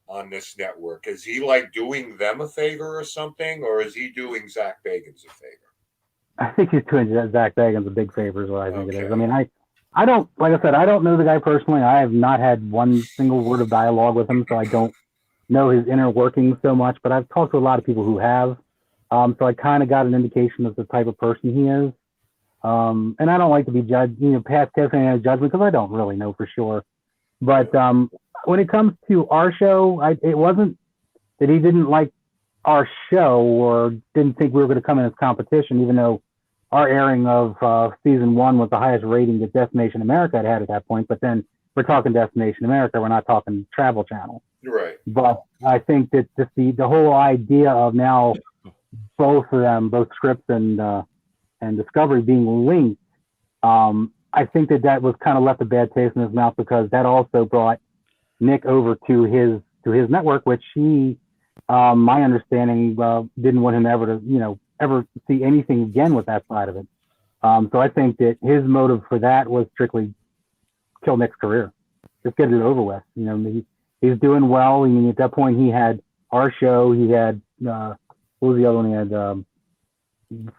on this network. Is he like doing them a favor or something, or is he doing Zach Bagans a favor? I think he's doing Zach Bagans a big favor is what I think it is. I mean, I don't, like I said, I don't know the guy personally. I have not had one single word of dialogue with him, so I don't know his inner workings so much, but I've talked to a lot of people who have. So I kind of got an indication of the type of person he is. And I don't like to be judged, past testing and judgment because I don't really know for sure. But when it comes to our show, it wasn't that he didn't like our show or didn't think we were going to come in as competition, even though our airing of season 1 was the highest rating that Destination America had at that point. But then we're talking Destination America, we're not talking Travel Channel. Right. But I think that just the whole idea of now both of them, both Scripps and Discovery being linked, I think that was kind of left a bad taste in his mouth because that also brought Nick over to his network, which he, my understanding, didn't want him ever to, ever see anything again with that side of it. So I think that his motive for that was strictly kill Nick's career, just get it over with. He's doing well. I mean, at that point, he had our show. He had what was the other one? He had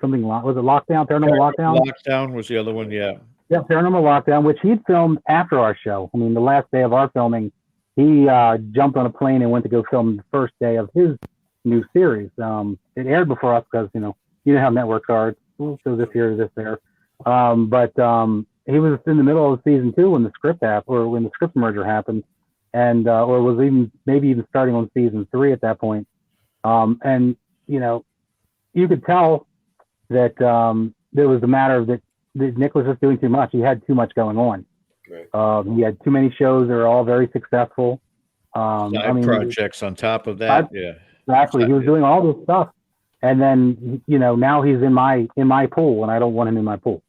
something. Was it Lockdown? Paranormal Lockdown. Lockdown was the other one. Yeah. Yeah, Paranormal Lockdown, which he'd filmed after our show. I mean, the last day of our filming, he jumped on a plane and went to go film the first day of his new series. It aired before us because, you know how networks are. So this here, this there. But he was in the middle of season 2 when the script when the script merger happened, and or was maybe even starting on season 3 at that point. And you could tell that there was a matter of that Nick was just doing too much. He had too much going on. Right. He had too many shows that are all very successful. Projects on top of that. Yeah. Exactly. He was doing all this stuff. And then, now he's in my pool, and I don't want him in my pool.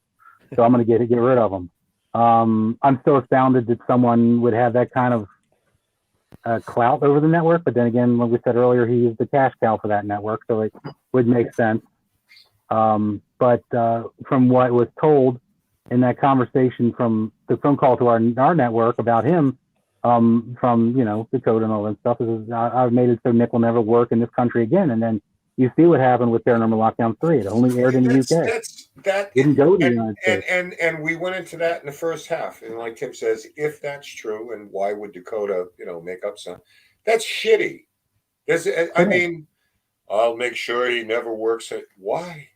So I'm going to get rid of him. I'm still astounded that someone would have that kind of clout over the network. But then again, like we said earlier, he is the cash cow for that network, so it would make sense. But from what was told in that conversation from the phone call to our network about him, from Dakota and all that stuff, is I've made it so Nick will never work in this country again. And then you see what happened with Paranormal Lockdown 3. It only aired in the UK. That didn't go to the United States. And we went into that in the first half. And like Tim says, if that's true, and why would Dakota, make up some? That's shitty. I mean, I'll make sure he never works at. Why?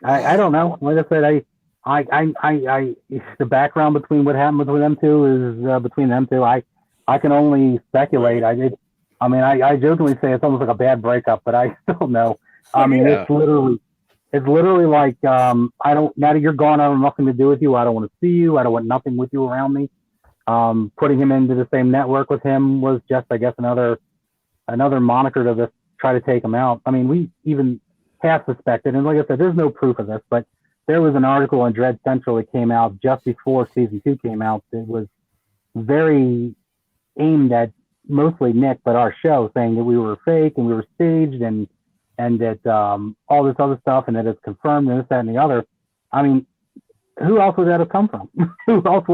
I don't know. Like I said, I the background between what happened between them two is between them two. I can only speculate. I jokingly say it's almost like a bad breakup, but I still know. I mean, it's literally like now that you're gone, I want nothing to do with you. I don't want to see you. I don't want nothing with you around me. Putting him into the same network with him was just, I guess, another moniker to just try to take him out. I mean, we even half suspected, and like I said, there's no proof of this, but there was an article on Dread Central that came out just before season 2 came out that was very aimed at mostly Nick, but our show, saying that we were fake and we were staged and that all this other stuff, and that it's confirmed and this, that, and the other. I mean, who else would that have come from? Who else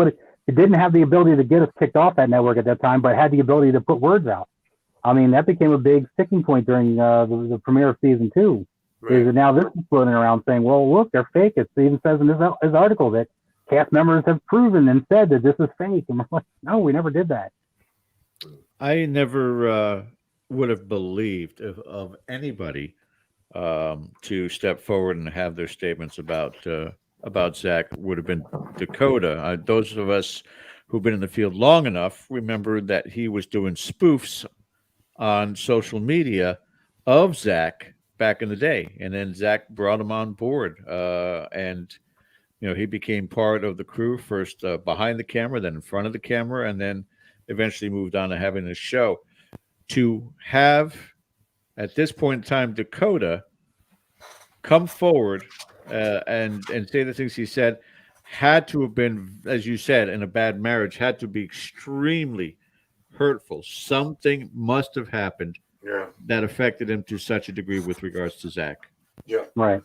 it didn't have the ability to get us kicked off that network at that time, but had the ability to put words out. I mean, that became a big sticking point during the premiere of season 2. Right. Is that now this is floating around saying, well, look, they're fake. It even says in his article that cast members have proven and said that this is fake. And we're like, no, we never did that. I never would have believed of anybody to step forward and have their statements about about Zach would have been Dakota. Those of us who've been in the field long enough remember that he was doing spoofs on social media of Zach back in the day, and then Zach brought him on board, and he became part of the crew first behind the camera, then in front of the camera, and then eventually moved on to having a show. To have at this point in time Dakota come forward and say the things he said had to have been, as you said, in a bad marriage, had to be extremely hurtful. Something must have happened that affected him to such a degree with regards to Zach. Yeah. Right.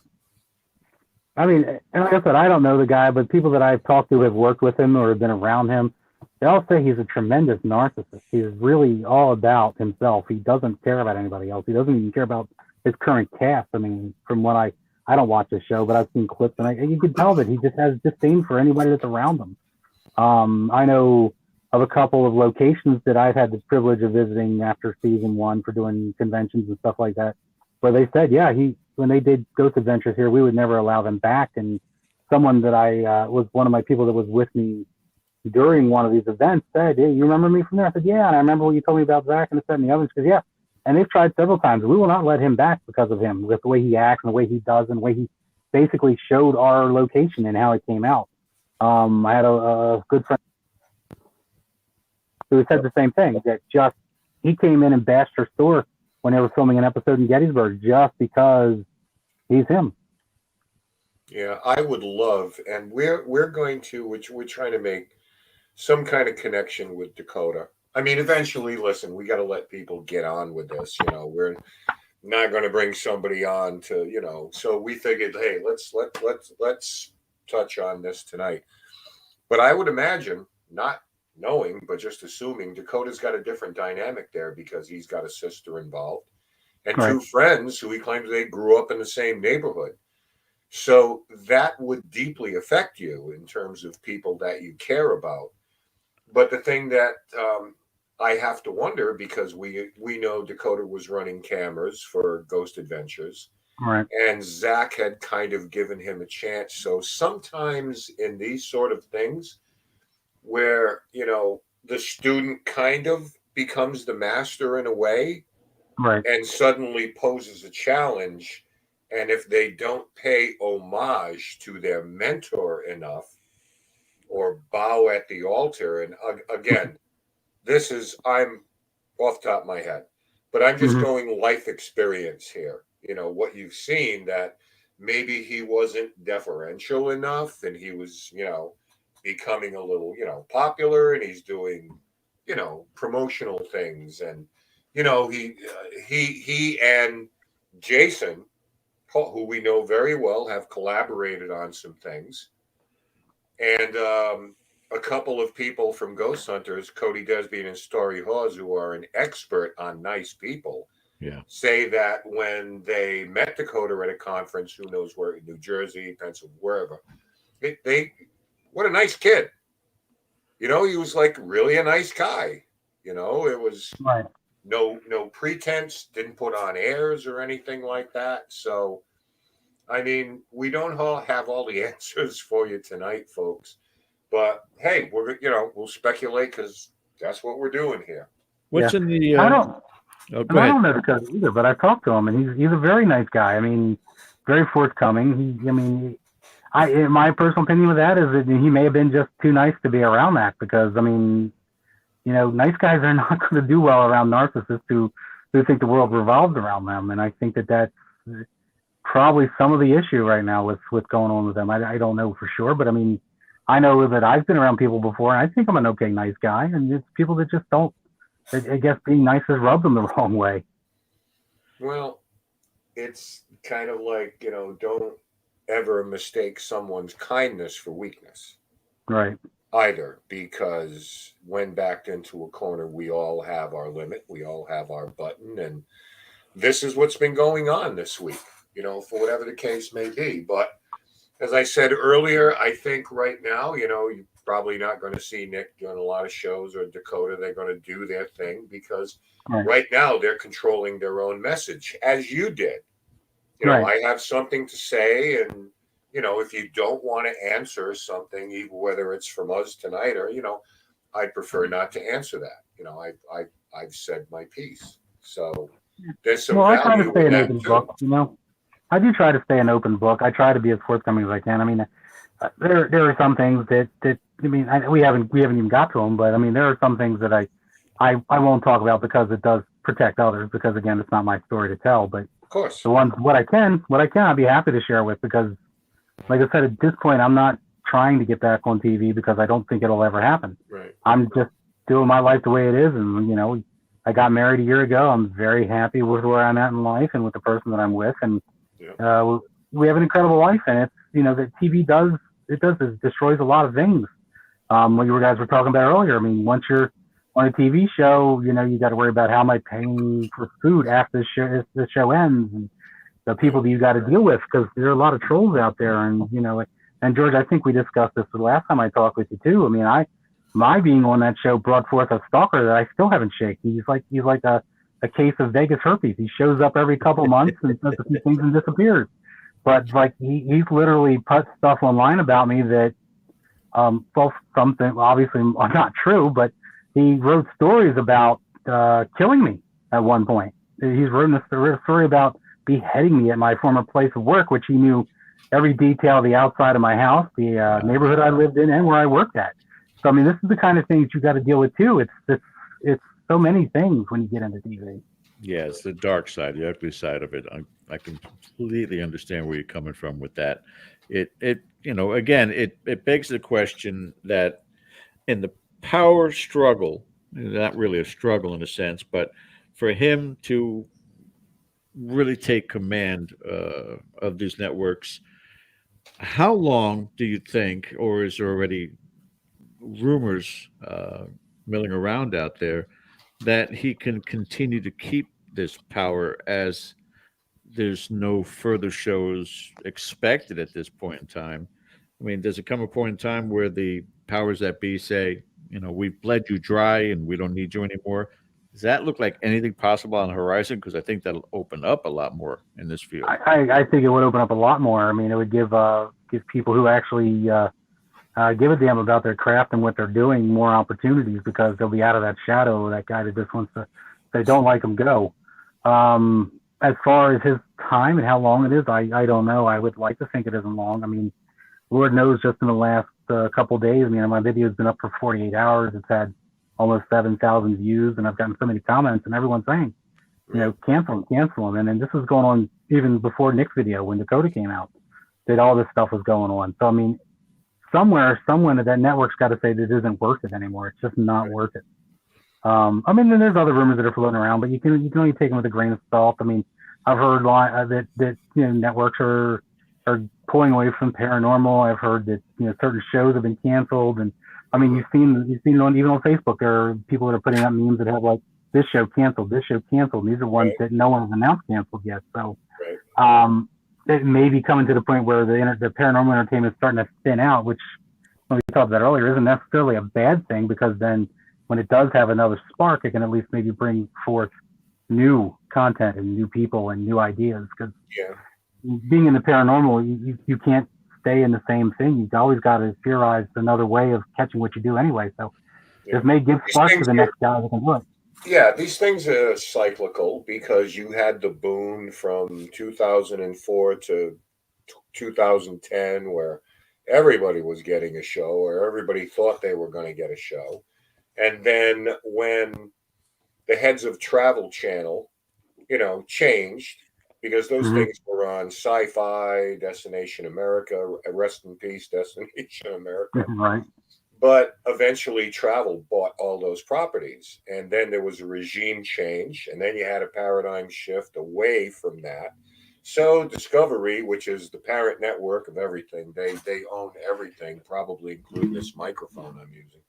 I mean, and like I said, I don't know the guy, but people that I've talked to have worked with him or have been around him, they all say he's a tremendous narcissist. He's really all about himself. He doesn't care about anybody else. He doesn't even care about his current cast. I mean, from what I don't watch the show, but I've seen clips, and you can tell that he just has disdain for anybody that's around him. I know of a couple of locations that I've had the privilege of visiting after season 1 for doing conventions and stuff like that, where they said, yeah, when they did Ghost Adventures here, we would never allow them back. And someone that I was one of my people that was with me during one of these events said, hey, you remember me from there? I said, yeah. And I remember when you told me about Zach and this, that, and the other. She goes, yeah. And they've tried several times. We will not let him back because of him, with the way he acts and the way he does and the way he basically showed our location and how it came out. I had a good friend who said the same thing, that just he came in and bashed her store when they were filming an episode in Gettysburg just because he's him. Yeah, I would love, and we're going to, which we're trying to make some kind of connection with Dakota. I mean, eventually, listen, we got to let people get on with this. We're not going to bring somebody on to, so we figured, hey, let's touch on this tonight. But I would imagine, not knowing, but just assuming, Dakota's got a different dynamic there because he's got a sister involved and two friends who he claims they grew up in the same neighborhood. So that would deeply affect you in terms of people that you care about. But the thing that I have to wonder, because we know Dakota was running cameras for Ghost Adventures, and Zach had kind of given him a chance. So sometimes in these sort of things where, the student kind of becomes the master in a way, and suddenly poses a challenge, and if they don't pay homage to their mentor enough or bow at the altar, and again, I'm off the top of my head, but I'm just going life experience here. What you've seen, that maybe he wasn't deferential enough, and he was, becoming a little, popular, and he's doing, promotional things, and, he and Jason, who we know very well, have collaborated on some things. And a couple of people from Ghost Hunters, Cody Desbian and Story Hawes, who are an expert on nice people, say that when they met Dakota at a conference, who knows where, in New Jersey, Pennsylvania, wherever, what a nice kid. He was like really a nice guy. It was no pretense, didn't put on airs or anything like that. So, I mean, we don't have all the answers for you tonight, folks. But hey, we'll speculate because that's what we're doing here. What's in the? I don't know Dakota either, but I talked to him, and he's a very nice guy. I mean, very forthcoming. My personal opinion with that is that he may have been just too nice to be around that, because I mean, nice guys are not going to do well around narcissists who think the world revolves around them, and I think that that's probably some of the issue right now with what's going on with them. I don't know for sure, but I mean, I know that I've been around people before, and I think I'm an okay, nice guy, and it's people that just don't. I guess being nice has rubbed them the wrong way. Well, it's kind of like, don't ever mistake someone's kindness for weakness. Right. Either, because when backed into a corner, we all have our limit, we all have our button, and this is what's been going on this week, for whatever the case may be. But as I said earlier, I think right now, you're probably not going to see Nick doing a lot of shows, or Dakota. They're going to do their thing because right now they're controlling their own message, as you did. I have something to say, and if you don't want to answer something, even whether it's from us tonight or, I'd prefer not to answer that. I've said my piece. So there's some I try to value stay in an that open too. book. I do try to stay an open book. I try to be as forthcoming as I can. I mean, there are some things that we haven't even got to them, but I mean, there are some things that I won't talk about because it does protect others. Because again, it's not my story to tell. But Of course. the ones what I can, I'd be happy to share with, because, like I said, at this point, I'm not trying to get back on TV because I don't think it'll ever happen. Right. I'm just doing my life the way it is, and I got married a year ago. I'm very happy with where I'm at in life and with the person that I'm with, and we have an incredible life. And it's that TV does it destroys a lot of things. What you guys were talking about earlier. I mean, once you're on a TV show, you got to worry about how am I paying for food after the show ends, and the people that you got to deal with, because there are a lot of trolls out there. And and George, I think we discussed this the last time I talked with you too. I mean, my being on that show brought forth a stalker that I still haven't shaken. He's like a case of Vegas herpes. He shows up every couple months and says a few things and disappears. But like he's literally put stuff online about me that something obviously not true, but he wrote stories about killing me at one point. He's written a story about beheading me at my former place of work, which he knew every detail of the outside of my house, the neighborhood I lived in, and where I worked at. So I mean, this is the kind of things you got to deal with too. It's so many things when you get into TV. Yeah, it's the dark side, the ugly side of it. I can completely understand where you're coming from with that. It again, it begs the question that in the power struggle, not really a struggle in a sense, but for him to really take command of these networks, how long do you think, or is there already rumors milling around out there that he can continue to keep this power as there's no further shows expected at this point in time? I mean, does it come a point in time where the powers that be say, we've bled you dry and we don't need you anymore? Does that look like anything possible on the horizon? Because I think that'll open up a lot more in this field. I think it would open up a lot more. I mean, it would give people who actually give a damn about their craft and what they're doing more opportunities, because they'll be out of that shadow of that guy that just wants to, they don't like him, go. As far as his time and how long it is, I don't know. I would like to think it isn't long. I mean, Lord knows, just in the last couple of days, I mean, my video's been up for 48 hours. It's had almost 7,000 views, and I've gotten so many comments, and everyone's saying, cancel them. And then this was going on even before Nick's video, when Dakota came out, that all this stuff was going on. So, I mean, someone at that network's got to say that it isn't worth it anymore. It's just not worth it. I mean, then there's other rumors that are floating around, but you can only take them with a grain of salt. I mean, I've heard that networks are pulling away from paranormal. I've heard that certain shows have been canceled, and I mean, you've seen even on Facebook, there are people that are putting up memes that have like, this show canceled. These are ones that no one has announced canceled yet. So, it may be coming to the point where the paranormal entertainment is starting to thin out, which, when we talked about earlier, isn't necessarily a bad thing, because then when it does have another spark, it can at least maybe bring forth new content and new people and new ideas. Because being in the paranormal, you can't stay in the same thing. You've always got to theorize another way of catching what you do anyway. So this may give sparks to the next guy that can do it. Yeah, these things are cyclical, because you had the boom from 2004 to 2010 where everybody was getting a show, or everybody thought they were going to get a show. And then when the heads of Travel Channel, changed, because those things were on Sci-Fi, Destination America, Rest in Peace, Destination America. Right. But eventually Travel bought all those properties. And then there was a regime change. And then you had a paradigm shift away from that. So Discovery, which is the parent network of everything, they own everything, probably including this microphone I'm using.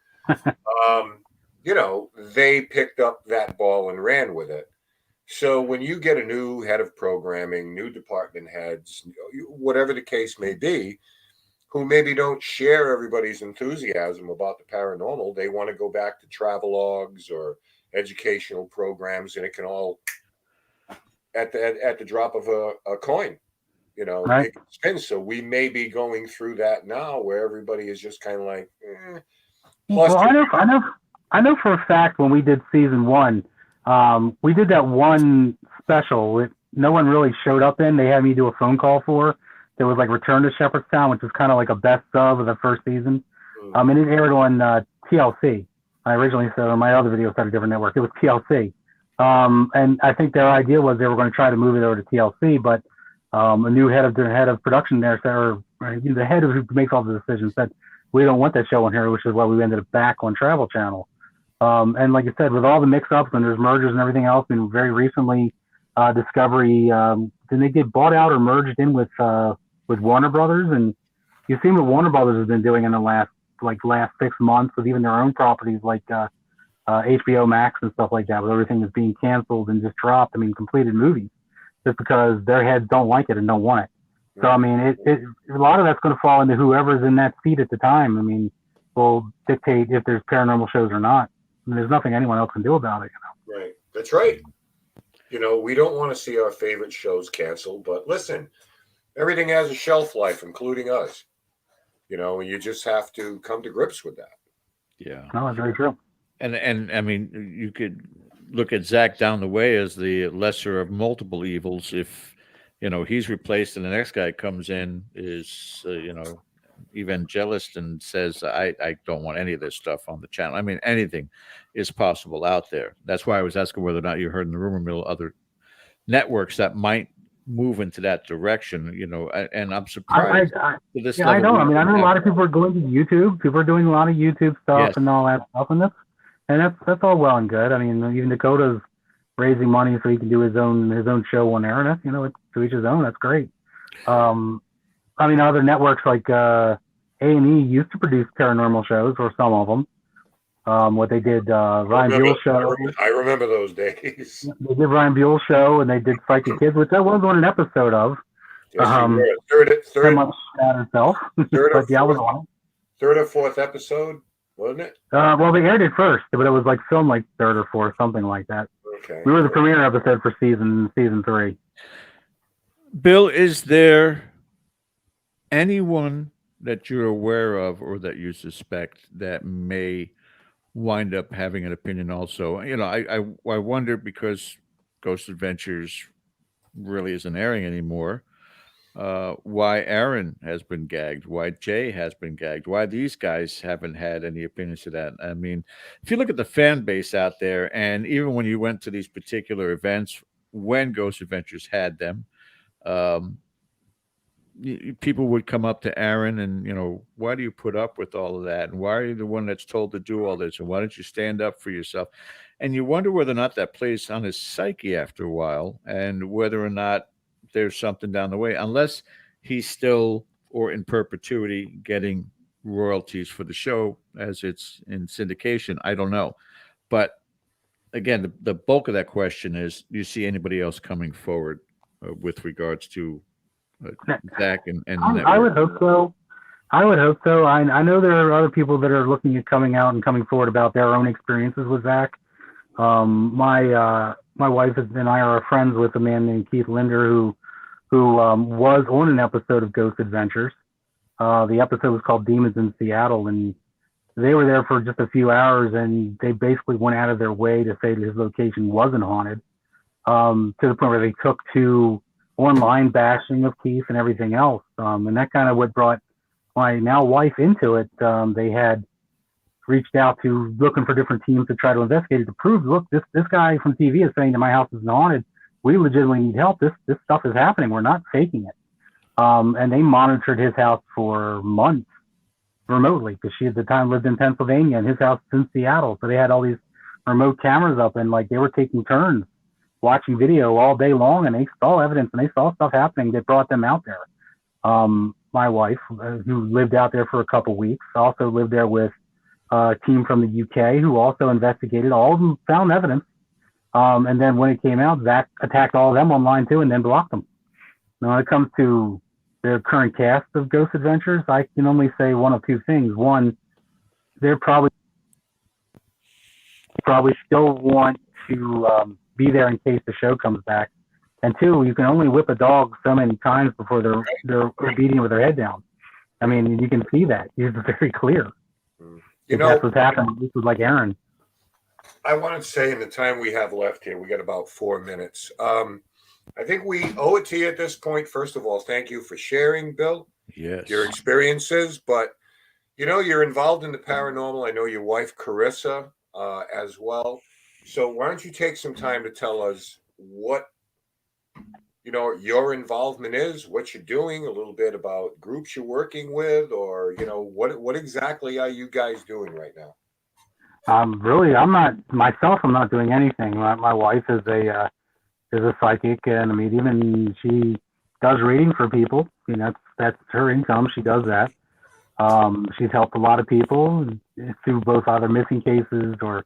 They picked up that ball and ran with it. So when you get a new head of programming, new department heads, whatever the case may be, who maybe don't share everybody's enthusiasm about the paranormal, they want to go back to travelogues or educational programs, and it can all at the drop of a coin. you know, Right. it spins. So we may be going through that now where everybody is just kind of like, Plus, Well, I know for a fact when we did season 1, we did that one special that no one really showed up in. They had me do a phone call for. There was like Return to Shepherdstown, which was kind of like a best of the first season. And it aired on TLC. I originally said on my other video at a different network. It was TLC. And I think their idea was they were going to try to move it over to TLC, but a new head of production there said, or the head who makes all the decisions said, we don't want that show on here, which is why we ended up back on Travel Channel. And like I said, with all the mix-ups and there's mergers and everything else, and very recently, Discovery, then they get bought out or merged in with Warner Brothers, and you've seen what Warner Brothers has been doing in the last 6 months with even their own properties like HBO Max and stuff like that, with everything that's being canceled and just dropped. I mean, completed movies, just because their heads don't like it and don't want it. So I mean, a lot of that's going to fall into whoever's in that seat at the time. I mean, will dictate if there's paranormal shows or not. I mean, there's nothing anyone else can do about it. You know? Right. That's right. You know, we don't want to see our favorite shows canceled, but listen, everything has a shelf life, including us. You know, and you just have to come to grips with that. Yeah. No, that's very true. And I mean, you could look at Zach down the way as the lesser of multiple evils. If, you know, he's replaced and the next guy comes in is, you know, evangelist and says, I don't want any of this stuff on the channel. I mean, anything is possible out there. That's why I was asking whether or not you heard in the rumor mill other networks that might move into that direction, you know, and I'm surprised. I know. I mean, I know a lot of people are going to YouTube. People are doing a lot of YouTube stuff and all that stuff, and that's all well and good. I mean, even Dakota's raising money so he can do his own show on there, and that's, you know, to each his own. That's great. I mean, other networks like A&E used to produce paranormal shows, or some of them. What they did, Ryan Buell's show. I remember those days. They did Ryan Buell's show, and they did Psychic Kids, which I was on an episode of. Third much that herself. But yeah, I was on. Third or fourth episode, wasn't it? Well, they aired it first, but it was like filmed like third or fourth, something like that. Okay. We were the premiere episode for season 3. Bill, is there anyone that you're aware of or that you suspect that may wind up having an opinion also? You know, I wonder, because Ghost Adventures really isn't airing anymore, why Aaron has been gagged, why Jay has been gagged, why these guys haven't had any opinions to that. I mean, if you look at the fan base out there, and even when you went to these particular events when Ghost Adventures had them, people would come up to Aaron and, you know, why do you put up with all of that? And why are you the one that's told to do all this? And why don't you stand up for yourself? And you wonder whether or not that plays on his psyche after a while, and whether or not there's something down the way, unless he's still, or in perpetuity, getting royalties for the show as it's in syndication. I don't know. But again, the bulk of that question is, do you see anybody else coming forward with regards to Zach and I would hope so. I know there are other people that are looking at coming out and coming forward about their own experiences with Zach. My wife and I are friends with a man named Keith Linder who was on an episode of Ghost Adventures. The episode was called Demons in Seattle, and they were there for just a few hours, and they basically went out of their way to say that his location wasn't haunted, to the point where they took to online bashing of Keith and everything else. And that kind of what brought my now wife into it. They had reached out to looking for different teams to try to investigate it, to prove, look, this guy from TV is saying that my house isn't haunted. We legitimately need help. This stuff is happening. We're not faking it. And they monitored his house for months remotely, because she at the time lived in Pennsylvania and his house is in Seattle. So they had all these remote cameras up, and like they were taking turns watching video all day long, and they saw evidence and they saw stuff happening that brought them out there. My wife, who lived out there for a couple weeks, also lived there with a team from the UK who also investigated. All of them found evidence. And then when it came out, Zach attacked all of them online too, and then blocked them. Now, when it comes to the current cast of Ghost Adventures, I can only say one of two things. One, they're probably still want to be there in case the show comes back. And two, you can only whip a dog so many times before they're obedient with their head down. I mean, you can see that. It's very clear. That's what's happening. This was like Aaron. I want to say in the time we have left here, we got about 4 minutes. I think we owe it to you at this point. First of all, thank you for sharing, Bill. Yes. Your experiences. But, you're involved in the paranormal. I know your wife, Carissa, as well. So why don't you take some time to tell us what, your involvement is, what you're doing, a little bit about groups you're working with, or, what exactly are you guys doing right now? I'm not doing anything. My wife is a psychic and a medium, and she does reading for people. That's her income. She does that. She's helped a lot of people through both either missing cases or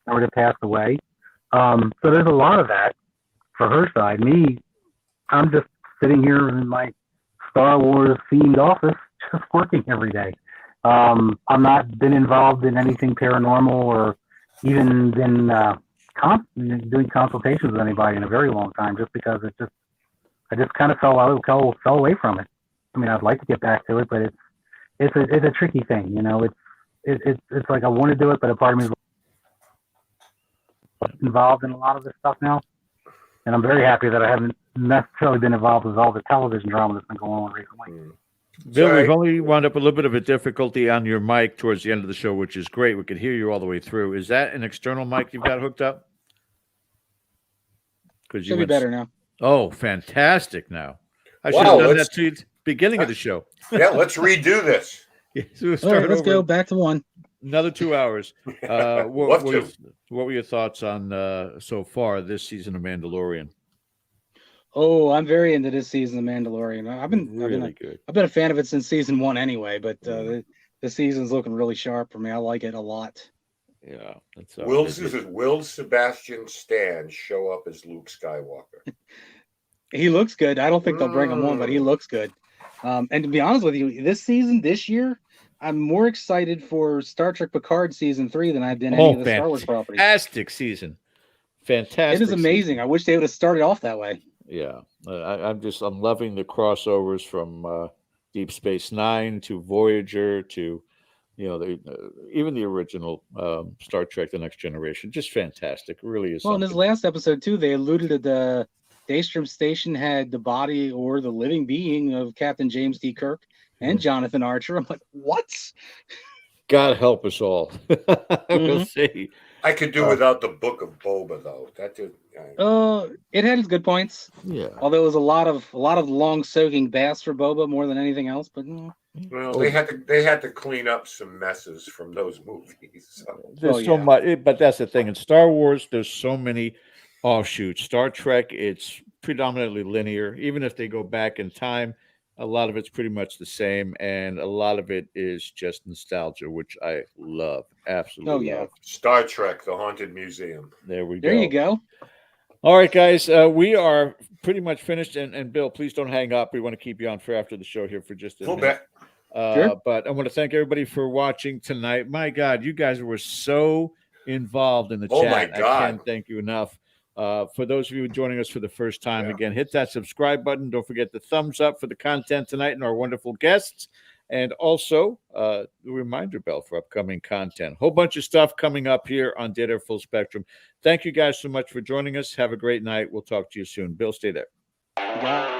to pass away. So there's a lot of that for her side. Me, I'm just sitting here in my Star Wars themed office, just working every day. I've not been involved in anything paranormal or even been doing consultations with anybody in a very long time, just because I just kind of fell away from it. I mean, I'd like to get back to it, but it's a tricky thing, It's like I want to do it, but a part of me is involved in a lot of this stuff now, and I'm very happy that I haven't necessarily been involved with all the television drama that's been going on recently. Bill, we've only wound up a little bit of a difficulty on your mic towards the end of the show, which is great. We could hear you all the way through. Is that an external mic you've got hooked up? Should be better now. Oh, fantastic! Now I should have done that to the beginning of the show. Yeah, let's redo this. All right, let's go back to one. Another 2 hours. What were your thoughts on so far this season of Mandalorian? Oh, I'm very into this season of Mandalorian. I've been a fan of it since season 1 anyway, but the season's looking really sharp for me. I like it a lot. Yeah. Will Sebastian Stan show up as Luke Skywalker? He looks good. I don't think they'll bring him on, but he looks good. And to be honest with you, this year, I'm more excited for Star Trek Picard season 3 than I've been any of the Star Wars properties. Fantastic season. Fantastic. It is amazing. Season. I wish they would have started off that way. Yeah. I'm loving the crossovers from Deep Space Nine to Voyager to, even the original Star Trek: The Next Generation. Just fantastic. It really is. Well, in this last episode too, they alluded to the Daystrom Station had the body or the living being of Captain James T. Kirk and Jonathan Archer. I'm like, what? God help us all. We'll see. I could do without the Book of Boba though. That did. It had its good points. Yeah. Although it was a lot of long soaking baths for Boba more than anything else. But well, they had to clean up some messes from those movies. So. There's so much, but that's the thing. In Star Wars, there's so many offshoots. Star Trek, it's predominantly linear. Even if they go back in time, a lot of it's pretty much the same, and a lot of it is just nostalgia, which I love. Absolutely. Oh yeah. Love. Star Trek: The Haunted Museum. There we go. There you go. All right, guys, we are pretty much finished. And Bill, please don't hang up. We want to keep you on for after the show here for just a minute. Sure. But I want to thank everybody for watching tonight. My God, you guys were so involved in the chat. My God. I can't thank you enough. For those of you joining us for the first time, again, hit that subscribe button. Don't forget the thumbs up for the content tonight and our wonderful guests. And also the reminder bell for upcoming content. Whole bunch of stuff coming up here on Dead Air Full Spectrum. Thank you guys so much for joining us. Have a great night. We'll talk to you soon. Bill, stay there. Bye.